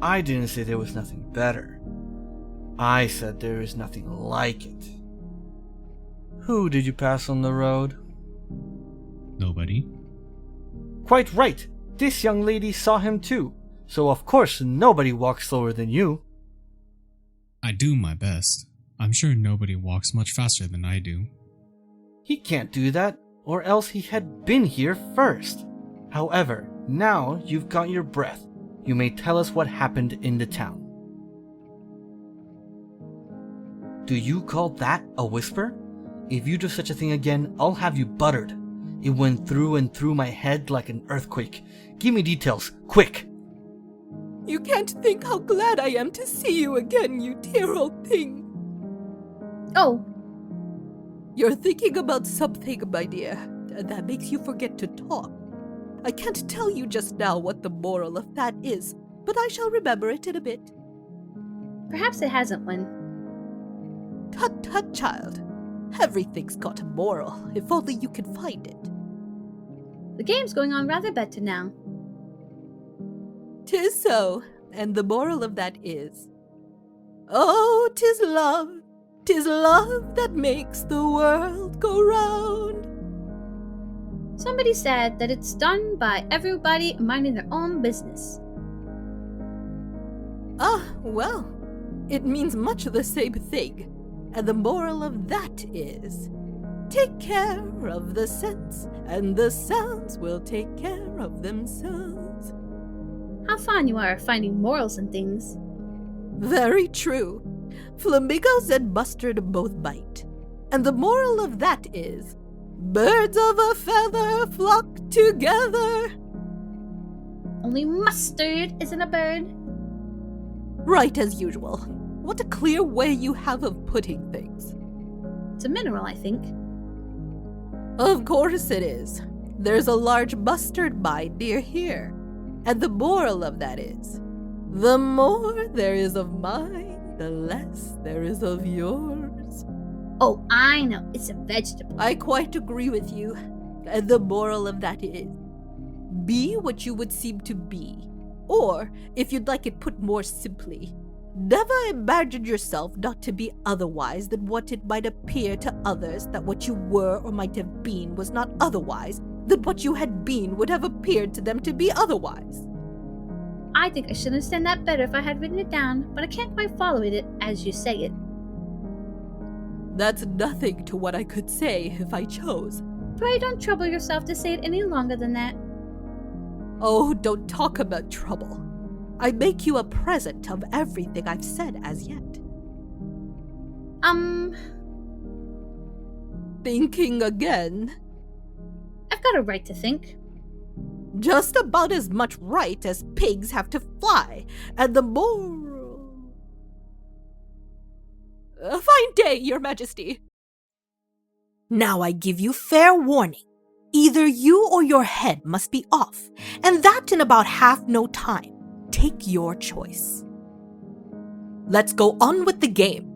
I didn't say there was nothing better. I said there is nothing like it. Who did you pass on the road? Nobody. Quite right. This young lady saw him too. So of course nobody walks slower than you. I do my best. I'm sure nobody walks much faster than I do. He can't do that, or else he had been here first. However, now you've got your breath. You may tell us what happened in the town. Do you call that a whisper? If you do such a thing again, I'll have you buttered. It went through and through my head like an earthquake. Give me details, quick! You can't think how glad I am to see you again, you dear old thing. Oh. You're thinking about something, my dear, and that makes you forget to talk. I can't tell you just now what the moral of that is, but I shall remember it in a bit. Perhaps it hasn't one. Tut tut, child. Everything's got a moral, if only you can find it. The game's going on rather better now. 'Tis so, and the moral of that is, oh, 'tis love that makes the world go round. Somebody said that it's done by everybody minding their own business. Ah, well, it means much the same thing, and the moral of that is, take care of the sense, and the sounds will take care of themselves. How fond you are of finding morals in things. Very true. Flamingos and mustard both bite. And the moral of that is, birds of a feather flock together. Only mustard isn't a bird. Right as usual. What a clear way you have of putting things. It's a mineral, I think. Of course it is. There's a large mustard mine near here. And the moral of that is, the more there is of mine, the less there is of yours. Oh, I know. It's a vegetable. I quite agree with you. And the moral of that is, be what you would seem to be. Or, if you'd like it put more simply, never imagine yourself not to be otherwise than what it might appear to others that what you were or might have been was not otherwise than what you had been would have appeared to them to be otherwise. I think I should understand that better if I had written it down, but I can't quite follow it as you say it. That's nothing to what I could say if I chose. Pray don't trouble yourself to say it any longer than that. Oh, don't talk about trouble. I make you a present of everything I've said as yet. Thinking again? I've got a right to think. Just about as much right as pigs have to fly, and the moral... A fine day, Your Majesty. Now I give you fair warning. Either you or your head must be off, and that in about half no time. Take your choice. Let's go on with the game.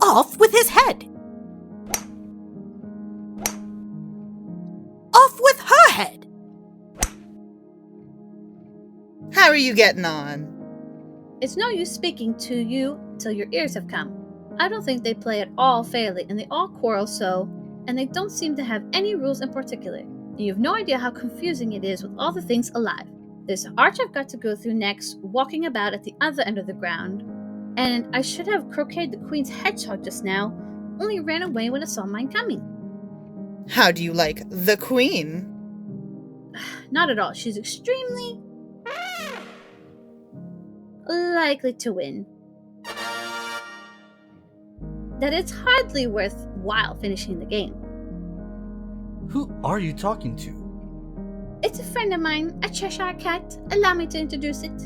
Off with his head. Off with her head. How are you getting on? It's no use speaking to you till your ears have come. I don't think they play at all fairly, and they all quarrel so, and they don't seem to have any rules in particular. And you have no idea how confusing it is with all the things alive. There's an arch I've got to go through next, walking about at the other end of the ground, and I should have croqueted the queen's hedgehog just now, only ran away when it saw mine coming. How do you like the queen? Not at all. She's extremely likely to win. That it's hardly worthwhile finishing the game. Who are you talking to? It's a friend of mine, a Cheshire cat. Allow me to introduce it.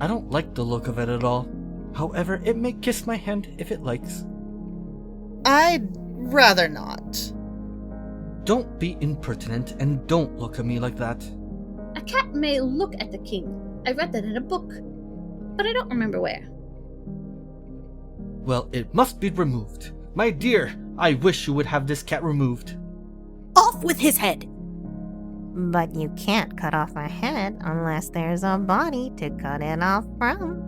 I don't like the look of it at all. However, it may kiss my hand if it likes. I'd rather not. Don't be impertinent and don't look at me like that. A cat may look at the king. I read that in a book, but I don't remember where. Well, it must be removed. My dear, I wish you would have this cat removed. Off with his head. But you can't cut off a head unless there's a body to cut it off from.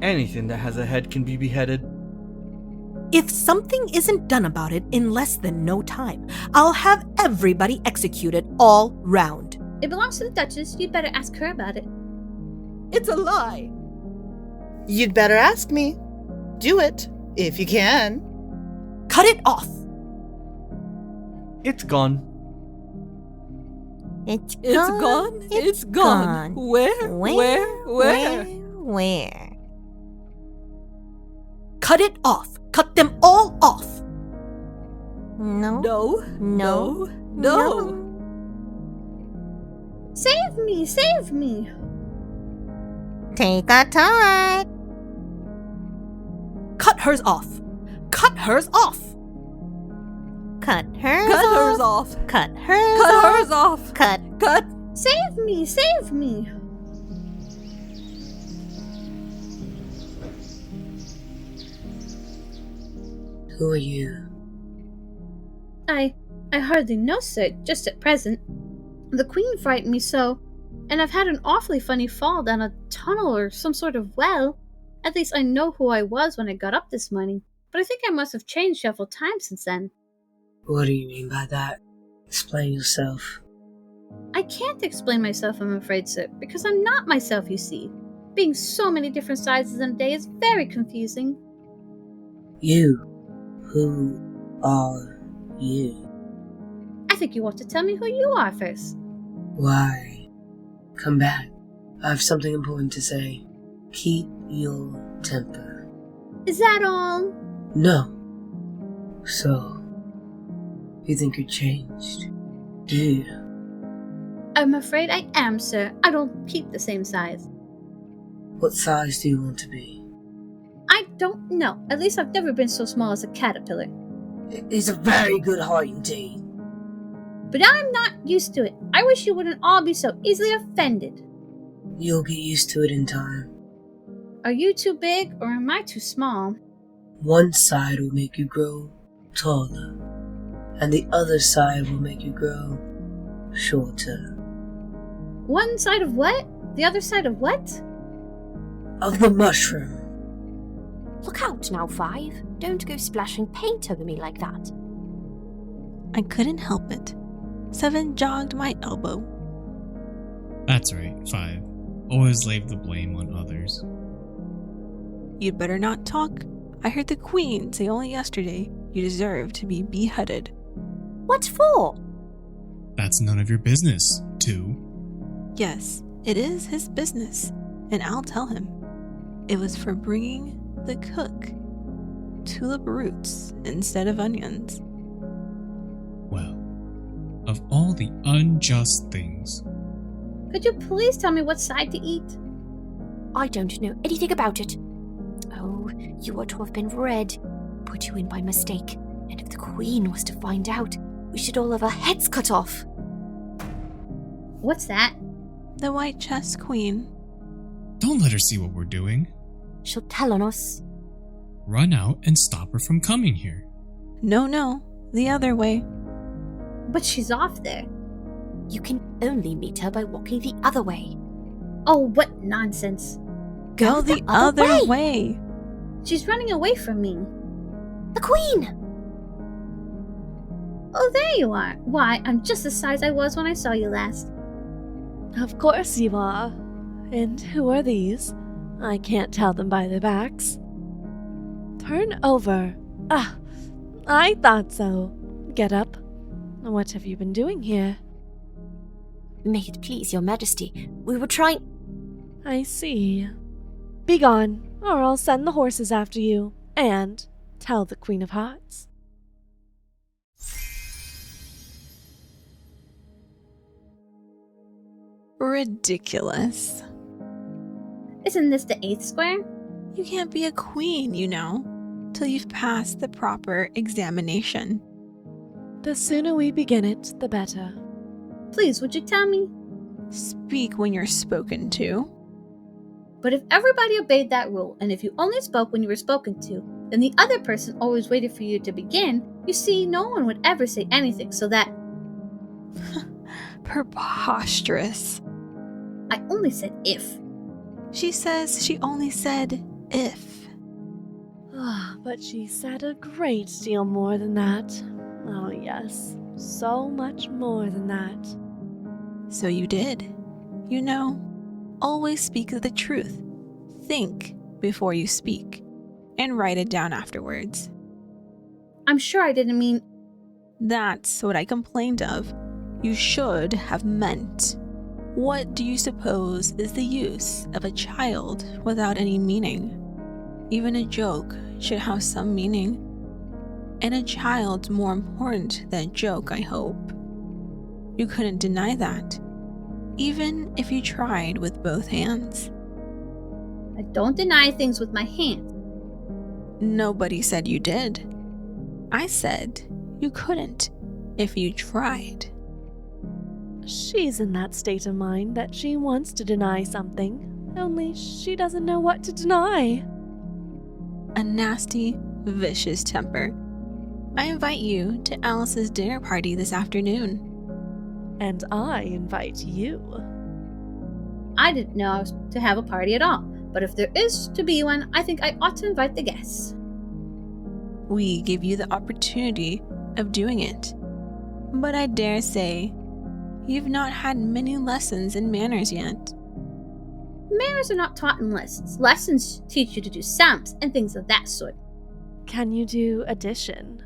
Anything that has a head can be beheaded. If something isn't done about it in less than no time, I'll have everybody executed all round. It belongs to the Duchess. You'd better ask her about it. It's a lie. You'd better ask me. Do it, if you can. Cut it off. It's gone. It's gone. It's gone. Where? Cut it off. Cut them all off. No. Save me! Save me! Take a turn. Cut hers off. Cut hers off. Cut hers Cut off. hers off. Cut hers Cut off. hers off. Cut. Save me! Save me! Who are you? I hardly know, sir, just at present. The queen frightened me so, and I've had an awfully funny fall down a tunnel or some sort of well. At least I know who I was when I got up this morning, but I think I must have changed several times since then. What do you mean by that? Explain yourself. I can't explain myself, I'm afraid, sir, because I'm not myself, you see. Being so many different sizes in a day is very confusing. You? Who are you? I think you ought to tell me who you are first. Why? Come back. I have something important to say. Keep your temper. Is that all? No. So, you think you're changed, do you? I'm afraid I am, sir. I don't keep the same size. What size do you want to be? I don't know. At least I've never been so small as a caterpillar. It's a very good height indeed. But I'm not used to it. I wish you wouldn't all be so easily offended. You'll get used to it in time. Are you too big or am I too small? One side will make you grow taller, and the other side will make you grow shorter. One side of what? The other side of what? Of the mushroom. Look out now, Five. Don't go splashing paint over me like that. I couldn't help it. 7 jogged my elbow. That's right, 5. Always lay the blame on others. You'd better not talk. I heard the Queen say only yesterday you deserve to be beheaded. What for? That's none of your business, 2. Yes, it is his business, and I'll tell him. It was for bringing the cook tulip roots instead of onions. Well, of all the unjust things. Could you please tell me what side to eat? I don't know anything about it. Oh, you ought to have been red. Put you in by mistake. And if the Queen was to find out, we should all have our heads cut off. What's that? The White Chess Queen. Don't let her see what we're doing. She'll tell on us. Run out and stop her from coming here. No, the other way. But she's off there. You can only meet her by walking the other way. Oh, what nonsense. Go the other way. She's running away from me. The Queen! Oh, there you are. Why, I'm just the size I was when I saw you last. Of course you are. And who are these? I can't tell them by their backs. Turn over. Ah, I thought so. Get up. What have you been doing here? May it please your majesty, we were trying... I see. Be gone, or I'll send the horses after you, and tell the Queen of Hearts. Ridiculous. Isn't this the 8th square? You can't be a queen, you know, till you've passed the proper examination. The sooner we begin it, the better. Please, would you tell me? Speak when you're spoken to. But if everybody obeyed that rule, and if you only spoke when you were spoken to, then the other person always waited for you to begin, you see, no one would ever say anything, so that... Preposterous. I only said if. She says she only said if. But she said a great deal more than that. Oh yes, so much more than that. So you did. You know, always speak the truth. Think before you speak, and write it down afterwards. I'm sure I didn't mean... That's what I complained of. You should have meant. What do you suppose is the use of a child without any meaning? Even a joke should have some meaning. And a child's more important than a joke, I hope. You couldn't deny that, even if you tried with both hands. I don't deny things with my hands. Nobody said you did. I said you couldn't if you tried. She's in that state of mind that she wants to deny something, only she doesn't know what to deny. A nasty, vicious temper. I invite you to Alice's dinner party this afternoon. And I invite you. I didn't know I was to have a party at all, but if there is to be one, I think I ought to invite the guests. We give you the opportunity of doing it. But I dare say, you've not had many lessons in manners yet. Manners are not taught in lessons. Lessons teach you to do sums and things of that sort. Can you do addition?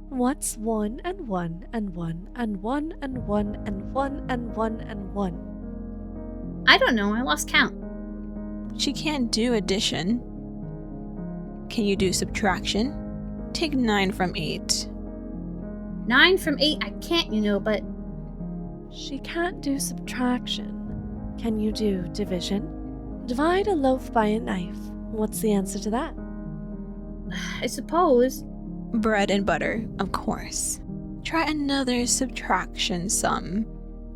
What's 1 and 1 and 1 and 1 and 1 and 1 and 1 and 1? I don't know, I lost count. She can't do addition. Can you do subtraction? Take 9 from 8. 9 from 8, I can't, but... She can't do subtraction. Can you do division? Divide a loaf by a knife. What's the answer to that? I suppose. Bread and butter, of course. Try another subtraction sum.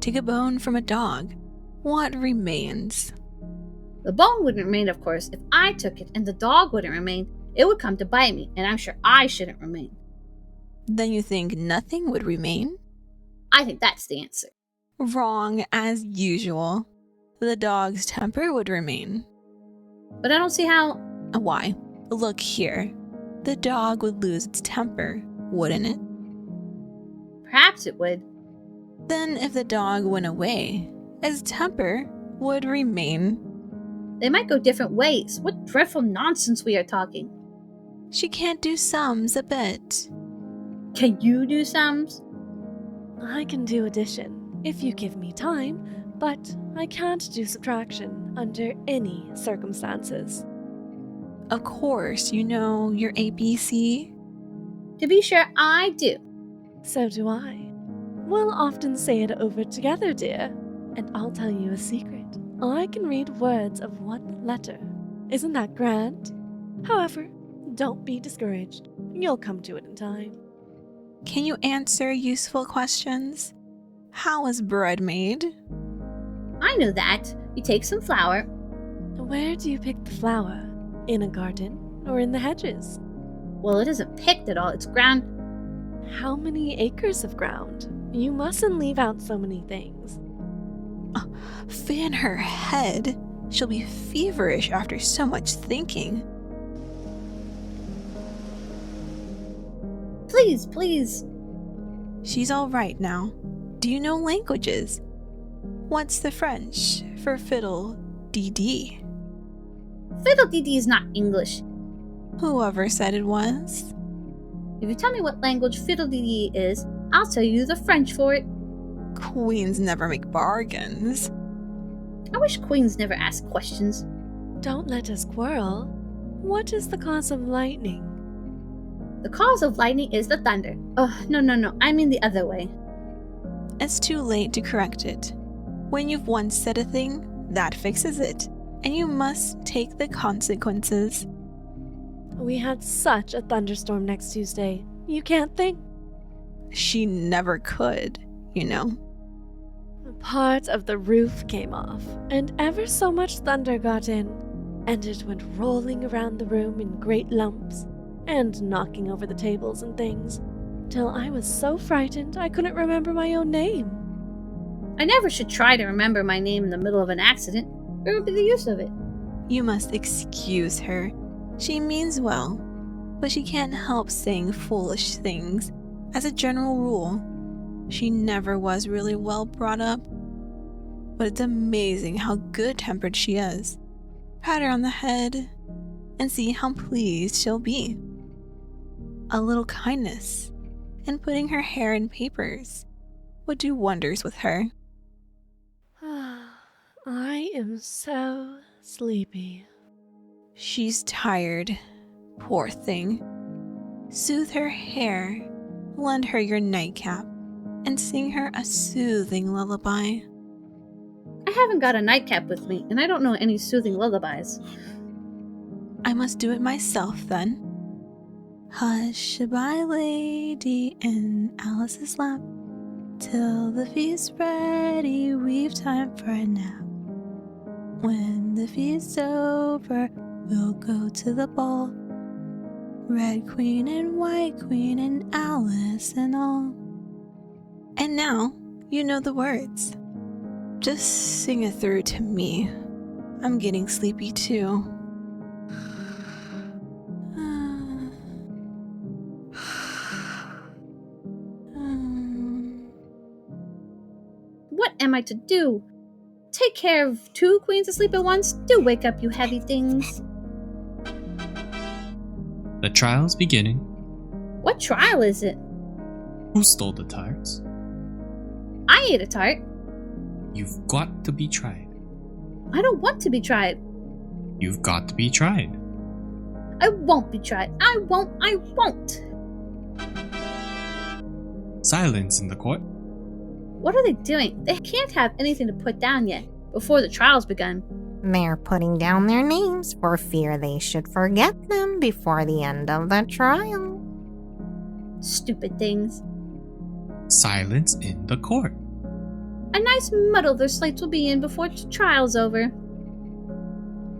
Take a bone from a dog. What remains? The bone wouldn't remain, of course. If I took it and the dog wouldn't remain, it would come to bite me, and I'm sure I shouldn't remain. Then you think nothing would remain? I think that's the answer. Wrong, as usual. The dog's temper would remain. But I don't see how... Why? Look here. The dog would lose its temper, wouldn't it? Perhaps it would. Then if the dog went away, its temper would remain. They might go different ways. What dreadful nonsense we are talking. She can't do sums a bit. Can you do sums? I can do addition, if you give me time, but I can't do subtraction under any circumstances. Of course, you know your ABC? To be sure, I do. So do I. We'll often say it over together, dear. And I'll tell you a secret. I can read words of one letter. Isn't that grand? However, don't be discouraged. You'll come to it in time. Can you answer useful questions? How is bread made? I know that. You take some flour. Where do you pick the flour? In a garden or in the hedges? Well, it isn't picked at all. It's ground. How many acres of ground? You mustn't leave out so many things. Fan her head. She'll be feverish after so much thinking. Please, please. She's all right now. Do you know languages? What's the French for fiddle dee? Fiddle dee is not English. Whoever said it was. If you tell me what language fiddle dee is, I'll tell you the French for it. Queens never make bargains. I wish queens never ask questions. Don't let us quarrel. What is the cause of lightning? The cause of lightning is the thunder. Oh, no, I mean the other way. It's too late to correct it. When you've once said a thing, that fixes it, and you must take the consequences. We had such a thunderstorm next Tuesday. You can't think. She never could, you know. Part of the roof came off, and ever so much thunder got in, and it went rolling around the room in great lumps, and knocking over the tables and things, till I was so frightened I couldn't remember my own name. I never should try to remember my name in the middle of an accident. Where would be the use of it? You must excuse her. She means well, but she can't help saying foolish things. As a general rule, she never was really well brought up. But it's amazing how good-tempered she is. Pat her on the head and see how pleased she'll be. A little kindness and putting her hair in papers would do wonders with her. I am so sleepy. She's tired. Poor thing. Soothe her hair, lend her your nightcap, and sing her a soothing lullaby. I haven't got a nightcap with me, and I don't know any soothing lullabies. I must do it myself, then. Hush-a-bye, lady, in Alice's lap. Till the feast's ready, we've time for a nap. When the feast's over, we'll go to the ball. Red Queen and White Queen and Alice and all. And now, you know the words. Just sing it through to me. I'm getting sleepy too. What am I to do? Take care of 2 queens asleep at once? Do wake up, you heavy things. The trial's beginning. What trial is it? Who stole the tarts? I ate a tart. You've got to be tried. I don't want to be tried. You've got to be tried. I won't be tried. I won't. Silence in the court. What are they doing? They can't have anything to put down yet, before the trial's begun. They're putting down their names for fear they should forget them before the end of the trial. Stupid things. Silence in the court. A nice muddle their slates will be in before the trial's over.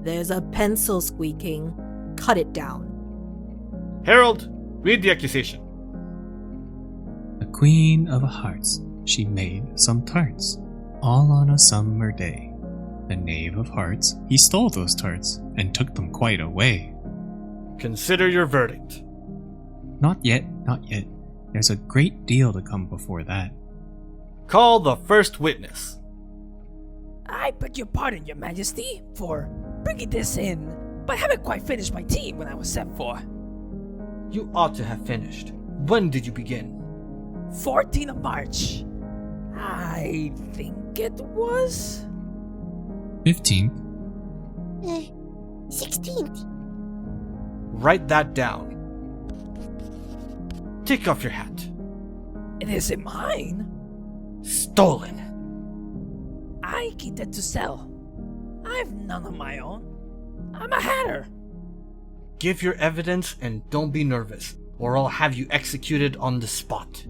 There's a pencil squeaking. Cut it down. Harold, read the accusation. The Queen of Hearts, she made some tarts, all on a summer day. The Knave of Hearts, he stole those tarts, and took them quite away. Consider your verdict. Not yet, not yet. There's a great deal to come before that. Call the first witness. I beg your pardon, Your Majesty, for bringing this in, but I haven't quite finished my tea when I was sent for. You ought to have finished. When did you begin? 14th of March. I think it was? 15th. 16th. Write that down. Take off your hat. It isn't mine. Stolen. I keep it to sell. I've none of my own. I'm a hatter. Give your evidence and don't be nervous, or I'll have you executed on the spot.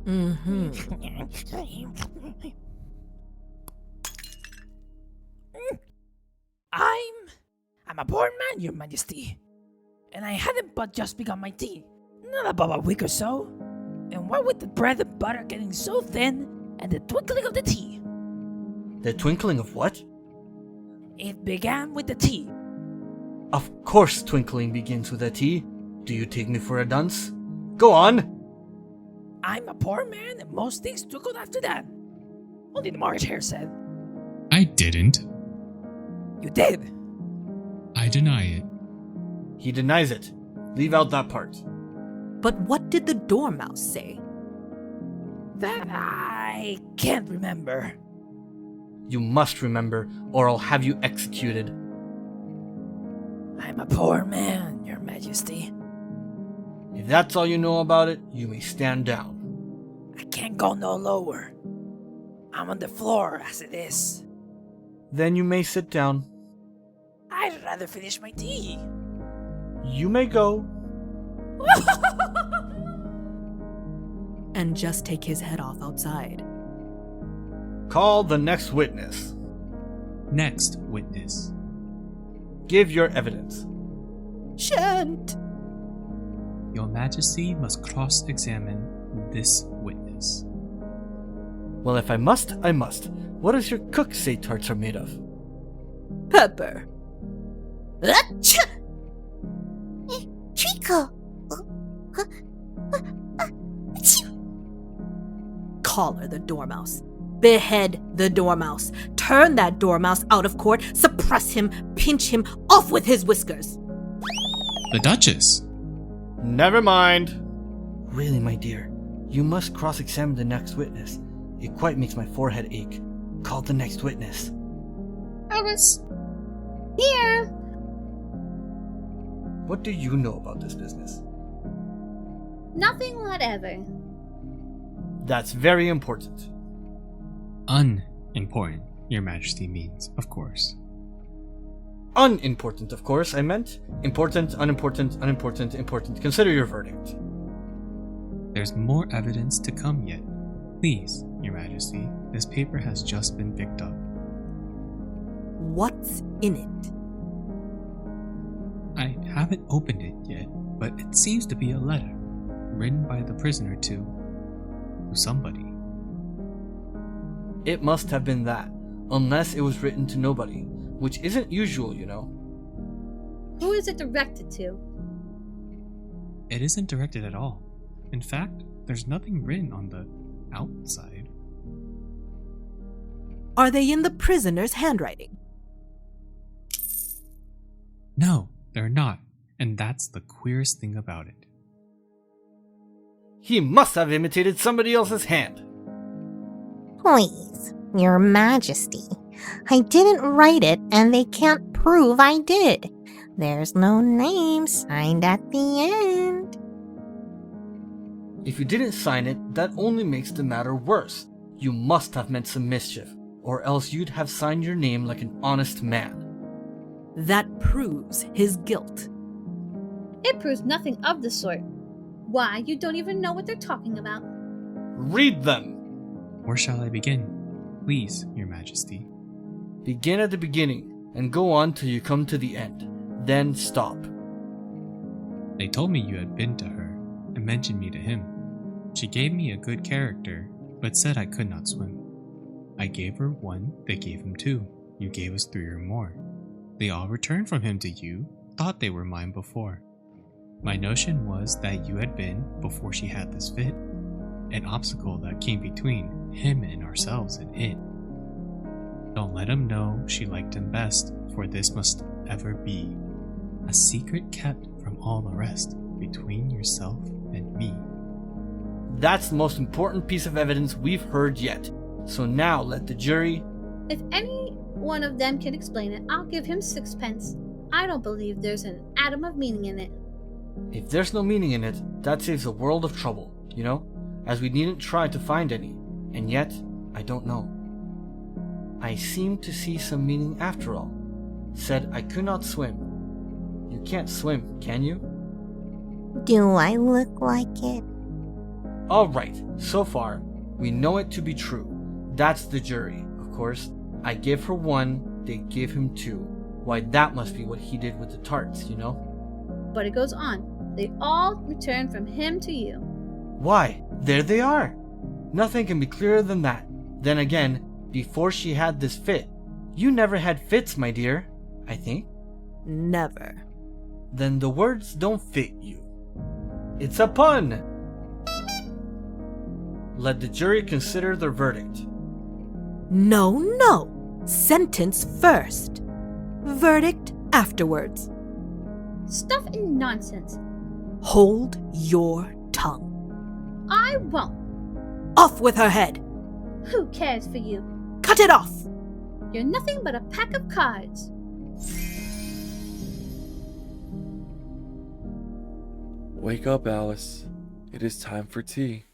I'm a born man, Your Majesty. And I hadn't but just begun my tea. Not about a week or so. And what with the bread and butter getting so thin, and the twinkling of the tea. The twinkling of what? It began with the tea. Of course twinkling begins with a T. Do you take me for a dunce? Go on! I'm a poor man, and most things twinkled after that. Only the March Hare said. I didn't. You did. I deny it. He denies it. Leave out that part. But what did the dormouse say? That I can't remember. You must remember, or I'll have you executed. I'm a poor man, Your Majesty. If that's all you know about it, you may stand down. I can't go no lower. I'm on the floor as it is. Then you may sit down. I'd rather finish my tea. You may go. And just take his head off outside. Call the next witness. Next witness. Give your evidence. Shan't. Your Majesty must cross-examine this witness. Well, if I must, I must. What does your cook say tarts are made of? Pepper. Achoo! Treacle! Collar the dormouse. Behead the dormouse. Turn that dormouse out of court. Suppress him. Pinch him off with his whiskers. The Duchess. Never mind. Really, my dear, you must cross-examine the next witness. It quite makes my forehead ache. Call the next witness. Alice. Here. What do you know about this business? Nothing whatever. That's very important. Unimportant, Your Majesty means, of course. Unimportant, of course, I meant. Important, unimportant, unimportant, important. Consider your verdict. There's more evidence to come yet. Please, Your Majesty, this paper has just been picked up. What's in it? I haven't opened it yet, but it seems to be a letter, written by the prisoner to somebody. It must have been that, unless it was written to nobody, which isn't usual, you know. Who is it directed to? It isn't directed at all. In fact, there's nothing written on the outside. Are they in the prisoner's handwriting? No, they're not, and that's the queerest thing about it. He must have imitated somebody else's hand. Please, Your Majesty, I didn't write it, and they can't prove I did. There's no name signed at the end. If you didn't sign it, that only makes the matter worse. You must have meant some mischief, or else you'd have signed your name like an honest man. That proves his guilt. It proves nothing of the sort. Why, you don't even know what they're talking about. Read them! Where shall I begin? Please, Your Majesty. Begin at the beginning, and go on till you come to the end. Then stop. They told me you had been to her, and mentioned me to him. She gave me a good character, but said I could not swim. I gave her 1, they gave him 2. You gave us 3 or more. They all returned from him to you, thought they were mine before. My notion was that you had been, before she had this fit, an obstacle that came between him and ourselves and it. Don't let him know she liked him best, for this must ever be a secret kept from all the rest, between yourself and me. That's the most important piece of evidence we've heard yet. So now let the jury... If any one of them can explain it, I'll give him 6 pence. I don't believe there's an atom of meaning in it. If there's no meaning in it, that saves a world of trouble, you know? As we needn't try to find any. And yet, I don't know. I seem to see some meaning after all. Said I could not swim. You can't swim, can you? Do I look like it? Alright, so far, we know it to be true. That's the jury, of course. I give her 1, they give him 2. Why, that must be what he did with the tarts, you know? But it goes on. They all return from him to you. Why, there they are! Nothing can be clearer than that. Then again, before she had this fit, you never had fits, my dear, I think. Never. Then the words don't fit you. It's a pun! Let the jury consider their verdict. No, no. Sentence first. Verdict afterwards. Stuff and nonsense. Hold your tongue. I won't. Off with her head. Who cares for you? Cut it off. You're nothing but a pack of cards. Wake up, Alice. It is time for tea.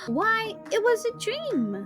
Why, it was a dream.